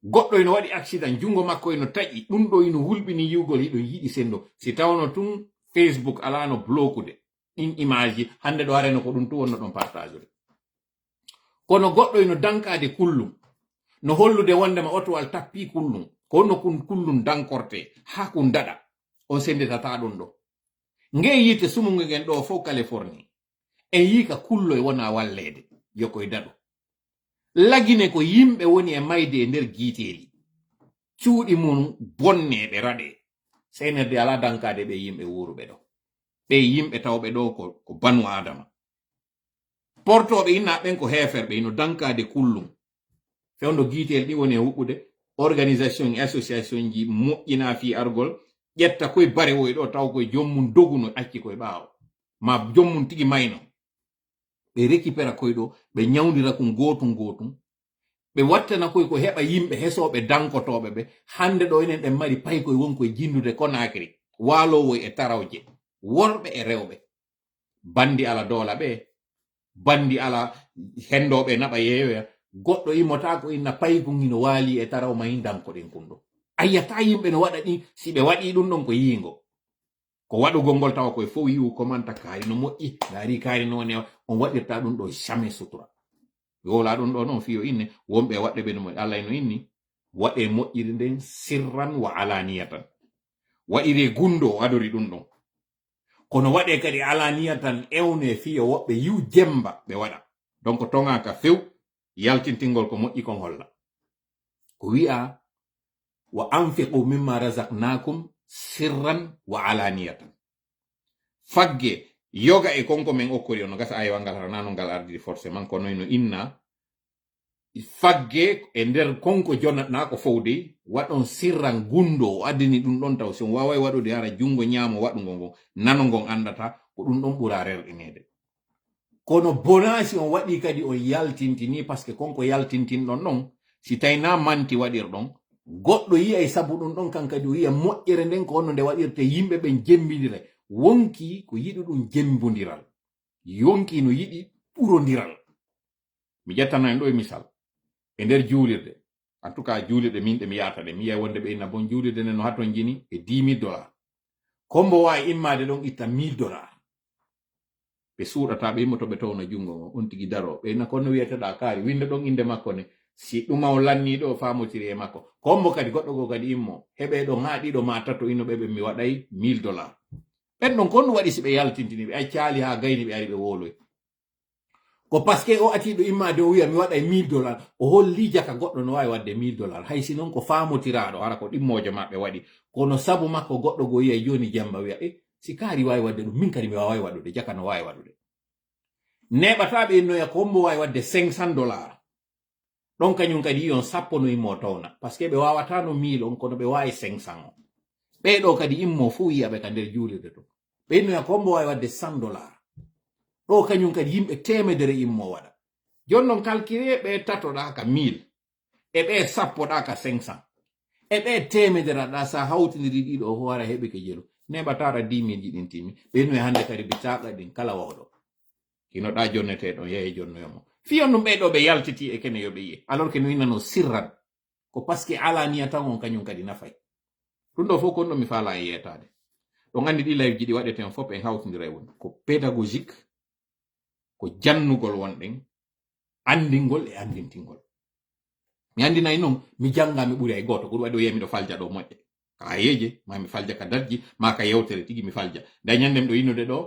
goɗɗo eno waɗi accident jungo makko eno taƴi ɗum ɗo eno hulɓini yiwgol hiɗo yiɗi sendo si tawno tun Facebook alano blokude ɗin image ji hande ɗo areno ko ɗum tu wonno ɗon partage kono goɗɗo eno dankade kullum no hollude wondema otowal tappi kullum ko wonno kun kullum dankorte ha kun daɗa on senditata ɗum ɗo nge yite sumuge gen ɗo fof Californie en yika kullo e wona wallede yokoye daɗo lagine ko yimɓe woni e mayde e nder giiteeli cuuɗi mum bonneɓe raɗe senerde ala dankade ɓe yimɓe wuruɓe ɗo ɓe yimɓe tawɓe ɗo ko banu adama portoɓe inna ɓen ko heferɓe ino dankade kullum fewndo giiteel ɗi woni e huɓɓude organisation e association ji moƴƴina fi argol ƴetta koye bare woy ɗo taw koye jommum doguno acci koye ɓaawo ma jommum tigi mayno ɓe récupéra koye ɗo ɓe ñawdira kum gotum ɓe wattana koye ko heɓa yimɓe hesoɓe dankotoɓe ɓe hande ɗo enen ɗen mari pay koye wonkoye jindude Conakry waalowoy e tarawje worɓe e rewɓe bandi ala doola ɓe bandi ala hendoɓe naɓa yeeyoya goɗɗo immota ko inna paygu ngino waali e taraw mayi dankoɗen kum ɗo ayyata yimɓe no waɗa ɗi si ɓe waɗi ɗum ɗon ko yiingo ko waɗugol ngol tawa koye fof yiwu komanta kaari no moƴƴi ngaari kaari none on waɗirta ɗum ɗo jamais sutura yola ɗum ɗo noon fiyo inne wonɓe waɗɓe ɓe no Allah no inni waɗe moƴƴiri nden sirran wa alaniyatan waɗire gundo adori ɗum ɗon kono waɗe kadi alaniyatan ewne fiyo woɓɓe yiw jemba ɓe waɗa donc tongaka few yaltintingol ko moƴƴi kon holla ko wi'a wa anfiqu mimma razaqnakum sirran wa alaniyatan fagge yoga e konko men okkori ono gasa ayi wangal hara nano ngal ardiri forcément kono no inna fagge e nder konko jonnatna ko fowde waɗon sirran gundo o addini ɗum ɗon taw son wawai waɗude hara jungo ñaamo waɗugo ngon nano ngon andata ko ɗum ɗon ɓura rerɗinede kono bonasi on waɗi kadi on yaltintini par ce que konko yaltintinɗon ɗon si tayna manti waɗirɗon goɗɗo yiya e sabu ɗum ɗon kan kadi o yiya moƴƴere nden ko onno nde waɗirte yimɓe ɓen jembidira wonki ko yiɗi ɗum jembodiral yonki no yiɗi ɓurodiral mi ƴettana en ɗo e misal e nder juulirde en tout cas juulirde min ɗe mi yata ɗe mi yiya wonde ɓe inna bon juulirde nden no haton jini e $10,000 kombo wawi immade ɗon itta $1,000 ɓe suuɗata ɓe immoto ɓe towno jungo ngo on tigi daro ɓe inna konno wiyeteɗa kaari winde ɗon inde makko ne si ɗuma o lanniɗo famotiri e makko kombo kadi goɗɗo go kadi immo heɓe ɗo ha ɗiɗo ma tato ino ɓeɓe mi waɗay $1,000 ɓen ɗon konno waɗi si ɓe yaltintini ɓe accaali ha gayni ɓe ari ɓe woloy ko par ce que o atiɗo immade o wiya mi waɗay $1,000 o holli jaka goɗɗo no wawi wadde $1,000 hay si noon ko famotiraɗo hara ko ɗimmojo maɓɓe waɗi kono sabu makko goɗɗo go yiya joni jamba wiya si kaari wawi wadde ɗum min kadi mi wawi waɗude jaka no wawi waɗude neɓataɓe innoya ko hombo wawi wadde $500 ɗon kañum kadi yiyon sappo no immo towna par ce que ɓe wawata no 1000 on kono ɓe wawi 500 o ɓeɗo kadi immo fuu yiyaɓe ka nder juulirde to ɓe innoya ko hombo wawi wadde $100 ɗo kañum kadi yimɓe temedere immo waɗa jonnon calculé ɓe tatoɗa ka 1000 e ɓe sappoɗa ka 500 e ɓe temedere ɗa sa hawtidiri ɗiɗo hoora heɓi ke jelu neɓatara 10 000 ɗin timi ɓen wi hande kadi bitaqa ɗin kala wawɗo kinoɗa jonneteɗo yehe jonnoyomo fiyon ɗum ɓeɗo ɓe yaltiti e kene yoɓe yiye alors que no innano sirran ko parce que alaniya tan on kañum kadi nafay ɗum ɗo fof kon ɗo mi faala e yetade ɗon andi ɗi live ji ɗi waɗeten fof en hawtidira woni ko pédagogique ko jannugol wonɗen andingol e andintingol mi andinayi noon mi janga mi ɓuri ay goto ko ɗum waɗi o yiyamiɗo falja ɗo moƴƴe ka yeje ma mi falja ka darji ma ka yewtere tigi mi falja da ñandem ɗo innude ɗo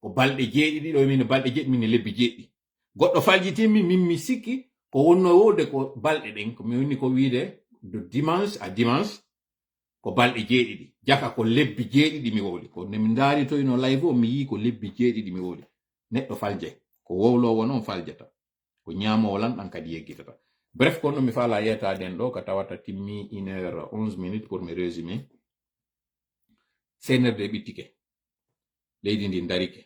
ko balɗe jeeɗiɗi ɗo min balɗe jeeɗi min lebbi jeeɗi goɗɗo faljitimmi min mi sikki ko wonno wode ko balɗe ɗen ko mi woni ko wiide de dimanche à dimanche ko balɗe jeeɗiɗi jaka ko lebbi jeeɗiɗi mi wowli ko nemi ndaari to ino live o mi yi ko lebbi jeeɗiɗi mi wowli neɗɗo faljay ko wowlowo noon faljata ko ñaamowo lan ɗan kadi yeggitata bref kono mi faala yetaden ɗo ka tawata timmi 1h11 pour me résumer senerde ɓittike leydi ndi darike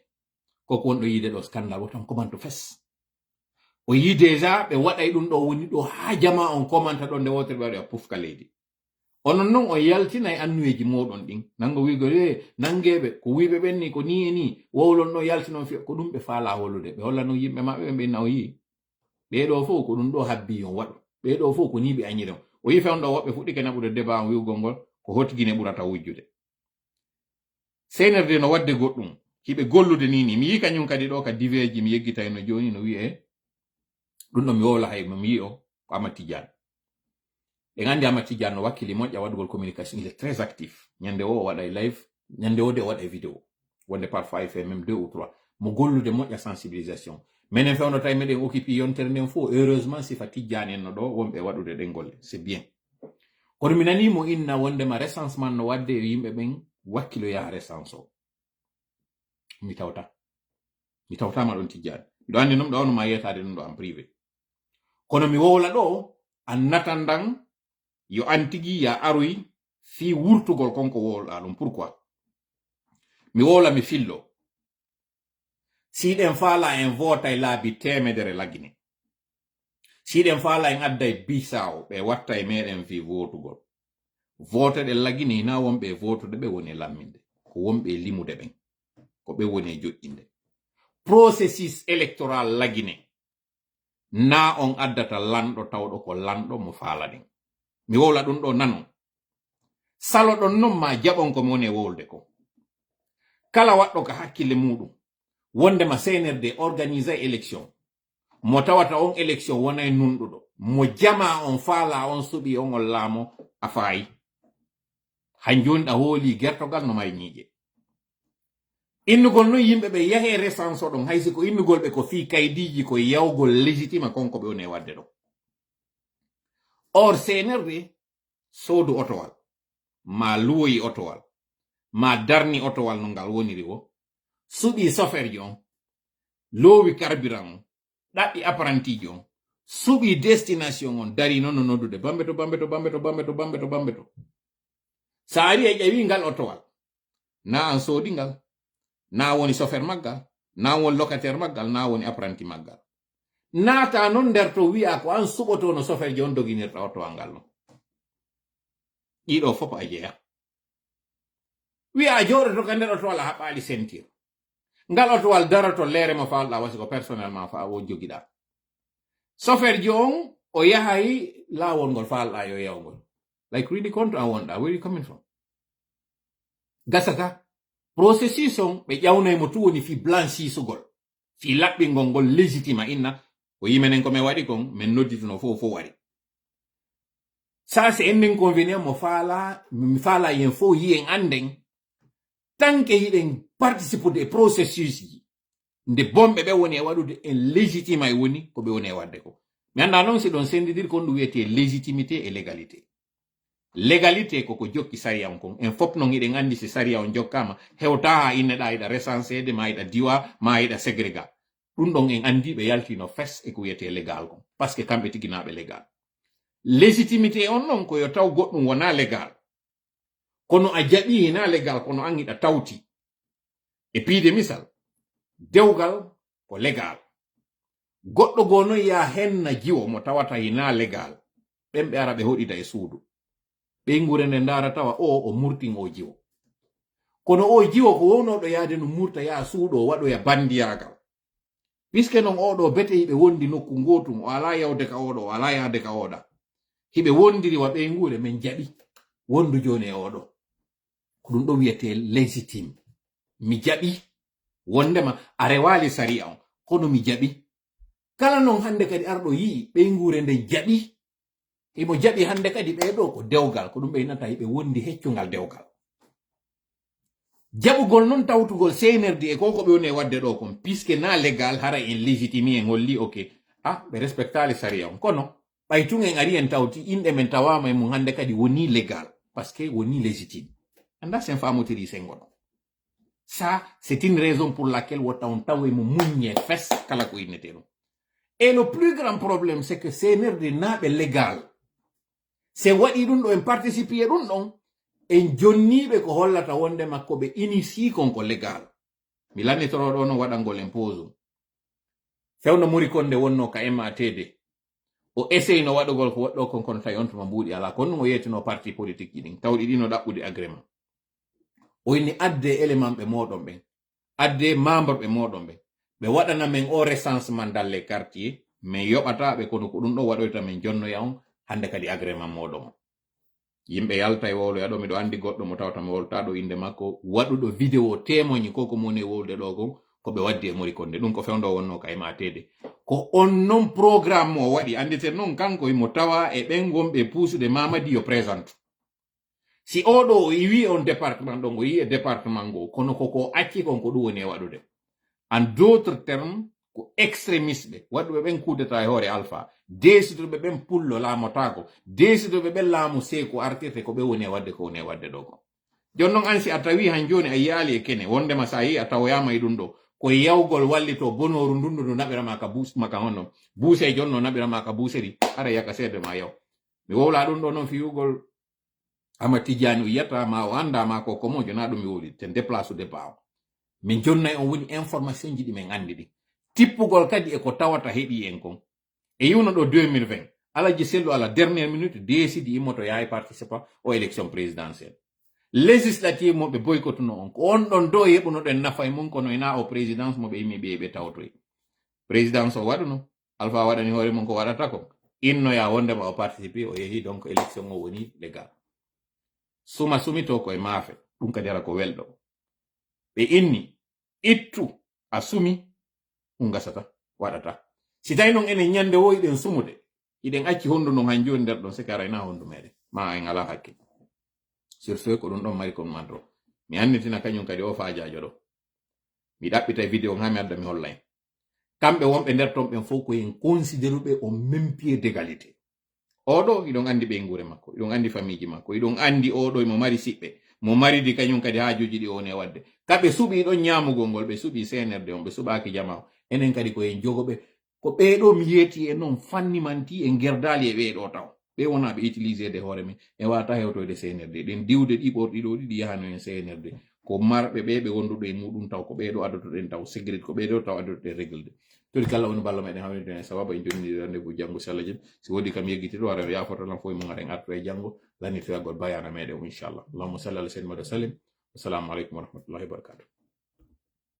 koko wonɗo yiide ɗo scandale o tan commento fes o yi déjà ɓe waɗay ɗum ɗo woni ɗo ha jama on commenta ɗo nde wotere ɓe waɗi a pufka leydi onon noon o yaltina e annuyeji moɗon ɗin nango wigo nangeɓe ko wiɓe ɓen ni ko ni e ni wowlon ɗo yaltinon fiya ko ɗum ɓe faala hollude ɓe hollano yimɓe maɓɓe ɓe na o yi ɓeɗo fof ko ɗum ɗo habbi on waɗo ɓeɗo fof ko ni ɓe añiren o yi fewn ɗo woɓɓe fuɗɗike naɓude débat on wiwgol ngol ko hotgine ɓurata wujjude senerde no wadde goɗɗum hiɓe gollude ni mi yi kañum kadi ɗo ka diveji mi yeggitay no joni no wi'e ɗum ɗo mi wowla hay mi yi o ko Amadou Tidiane en andi Amadou Tidiane no wakkili moƴƴa waɗugol communication il est très actif ñande o waɗay live ñande o de waɗay vidéo wonde parfois il fait même 2 ou 3 mo gollude moƴƴa sensibilisation menen fewno tawi meɗen occupi yontere nden fof heureusement sifa Tidiane en no ɗo wonɓe waɗude ɗen golle c'est bien kono mi nanimo inna wondema recensement no wadde e yimɓe ɓen wakkiloya recence o mi tawtama ɗon Tidiane miɗo andi ɗum ɗo on ma yetade ɗum ɗo en privé kono mi wowla ɗo an natandan yo an tigi ya aroy fi wurtugol konko wowla ɗum pourquoi mi wowla mi fillo siɗen faala en vota e laabi temedere lagine siɗen faala en adda e bisawo ɓe watta e meɗen fi votugol voteɗe lagine na wonɓe votude ɓe woni lamminde ko wonɓe limude ɓen ko ɓe woni joƴƴinde processus électoral lagine na on addata lanɗo tawɗo ko lanɗo mo faala ɗen mi wowla ɗum ɗo nanon salo ɗon non ma jaɓon ko mi woni e wowlde ko kala waɗɗo ka hakkille muɗum wondema senerde organise élection mo tawata on élection wonay nunɗuɗo mo jama on faala on suɓi on on laamo a faayi han joni ɗa hooli gertogal no may ñiiƴe innugol noon yimɓe ɓe yahe recence o ɗon haysi ko innugol ɓe ko fii kaydiji ko yawgol légitime konko ɓe woni e wadde ɗo or senerde soodu otowal ma luwoyi otowal ma darni otowal no ngal woniri o suɓi soferji on loowi carburant on ɗaɓɓi apprentiji on suɓi destination on dari noon no noddude bambeto sa ari e ƴeewi ngal otowal na an soodi ngal na woni sofer maggal na woni locataire maggal na woni apprenti maggal naata non nder to wi'a ko an suɓoto no soferji on doginirta otowal ngal non ɗiɗo fof a jeeya wi'a jooɗoto ka nder otowal a haɓɓaali sentir ngal otowal daroto leere mo falɗa wasi ko personnellement fa wo jogiɗa soferji on o yahay laawol ngol falɗa yo yawgol like really konto an wonɗa where you coming from gasata processus on ɓe ƴawnaymo tu woni fi blanchissugol fi laɓɓingol ngol légitime inna ko yimenen ko min waɗi kon min noddituno fof wari ça c'est un inconvénient mo faala mi faala yen fof yi en anden tant que yiɗen participe des processus ji nde bomɓe ɓe woni e waɗude en légitime e woni ko ɓe woni e wadde ko mi annda noon si ɗon sendidir kon ɗum wiyete légitimité et légalité légalité koko jokki sariya on kon en fof noon iɗen andi si sariya on jokkama hewta ha inneɗa yiɗa recensede ma yiɗa diwa ma yiɗa ségréga ɗum ɗon en andi ɓe yaltino fes e ko wiyete légal kon par ce que kamɓe tiginaɓe légal légitimité on noon ko yo taw goɗɗum wona légal kono a jaɓi hina légal kono an iɗa tawti e piide misal dewgal ko legal goɗɗo go non ya henna jiwo mo tawata hina legal ɓen ɓe ara ɓe hoɗita e suudu ɓe ngure nde ndara tawa o murtin o jiwo kono o jiwo ko wownoɗo yaade no murta ya suuɗo waɗoya bandiyagal puisque non oɗo bete hiɓe wondi nokku gotum o ala yawde ka oɗo o ala yahde ka oɗa hiɓe wondiri wa ɓe ngure min jaɓi wondu joni e oɗo ko ɗum ɗo wiyete légitime mi jaɓi wondema a rewali sariya on kono mi jaɓi kala non hande kadi arɗo yii ɓe ngure nde jaɓi imo jaɓi hande kadi ɓeɗo ko dewgal ko ɗum ɓe inata hiɓe wondi heccungal dewgal jaɓugol non tawtugol senerdi e koko ɓe woni e wadde ɗo kon puisque na légal hara en légitime en holli ok ɓe respectali sariya on kono ɓaytun en ari en tawti inɗe men tawama e mum hande kadi woni légal parce que woni légitime anda sen famotiri sengo ɗo ça c'est une raison pour laquelle wotta on tawe mo muñe fes kala ko innete ɗum et le plus grand problème c'est que senerde naɓe légal se waɗi ɗum ɗo en participier ɗum ɗon en jonniɓe ko hollata wonde makko ɓe initie konko légal mi lannitoro ɗo no waɗangol impose fewno muri konde wonno ka matede o essaye no waɗugol ko waɗɗo kon kono tawi on tuma mbuuɗi ala kono o yetino parti politique ɗin tawɗi ɗino ɗaɓɓude agrément o inni adde élément ɓe moɗon ɓen adde membre ɓe moɗon ɓen ɓe waɗana men o recensement dans les quartiers min yoɓataɓe kono ko ɗum ɗo waɗoyta min jonnoya on hande kadi agrément moɗon yimɓe yalta e wowloya ɗo miɗo andi goɗɗo mo tawta mi woltaɗo inde makko waɗuɗo vidéo témoigne koko moni e wowde ɗo gon ko ɓe waddi e mori konde ɗum ko fewndo wonno ka e matede ko on non programme mo waɗi anditen noon kanko mo tawa e ɓen gonɓe puusude mamadi yo présente si oɗo o wi on département ɗon o yi e département ngo kono koko acci kon ko ɗum woni e waɗude en d'autres termes ko extrémiste ɓe waɗuɓe ɓen kudeta e hoore alpha desidoɓe ɓen pullo laamotako desidoɓe ɓen laamu seeko artirte ko ɓe woni e wadde ko woni e wadde ɗo ko jon noon ansi a tawi han joni a yaali e kene wondema sa yi a tawoyama e ɗum ɗo ko yawgol wallito bonoru ndundu ndu naɓirama ka maka honno buuse jonno naɓirama ka buuseri ara yaka seede ma yaw mi wowla ɗum ɗo noon fiyugol ama tijani o yiyata ma o anda ma ko mojo na ɗum mi wowli ten déplace ude bawo min jonnay on woni information ji ɗi min andi ɗi tippugol kadi e ko tawata heɓi en kon e yiwno ɗo 2020 alaji sellu ala dernière minute décidi immoto yahay participa o élection présidentielle législative moɓe boycottuno on ko on ɗon do yeɓunoɗen nafa e mum kono ena o présidence moɓe yimmi ɓe tawtoy présidence o waɗuno alpha waɗani hoore mum ko waɗata ko innoya wondema o participe o yeehi donc élection o woni légal suma sumito koye maafe ɗum kadi ara ko welɗo ɓe inni ittu a sumi ɗum gasata waɗata si tawi noon enen ñande woyɗen sumude iɗen acci hondu non han joni nder ɗon siki arayna hondu meɗen ma en ala hakke sur ce ko ɗum ɗon mari kon manto mi annitina kañum kadi o faajajo ɗo mi ɗaɓɓita vidéo ha mi adda mi holla en kamɓe wonɓe nder ton ɓen fof koyen considéruɓe o même pied d'égalité oɗo iɗon andi ɓe ngure makko iɗon andi famille makko iɗon andi oɗo mo mari siɓɓe mo maridi kañum kadi haajuji ɗi woni e wadde kamɓe suɓi ɗon ñamugol ngol ɓe suɓi senerde on ɓe suɓaki jama o enen kadi koyen jogoɓe ko ɓeɗo mi yeeti e noon fannimanti e gerdali e ɓeɗo taw ɓe wona ɓe utilisé de hoore men en wata hewtoyde senerde ɗen diwde ɗi ɓorɗiɗo ɗiɗi yahano en senerde ko marɓe ɓe wonduɗo e muɗum taw ko ɓeɗo addotoɗen taw sécurité ko ɓeɗo taw addotoɗen réglede todi kala woni balla meɗen hawride en sababu en jonnidi rendez-vous janggo si Allah jaɓi si wodi kam yeggitiɗo ara yafotolan foye mum aren arto e janggo lanitoyagol bayana meɗen inchallah allahumma salli ala sayyidina Muhammad wa sallim assalamu aleykum wa rahmatullahi wa barakatuh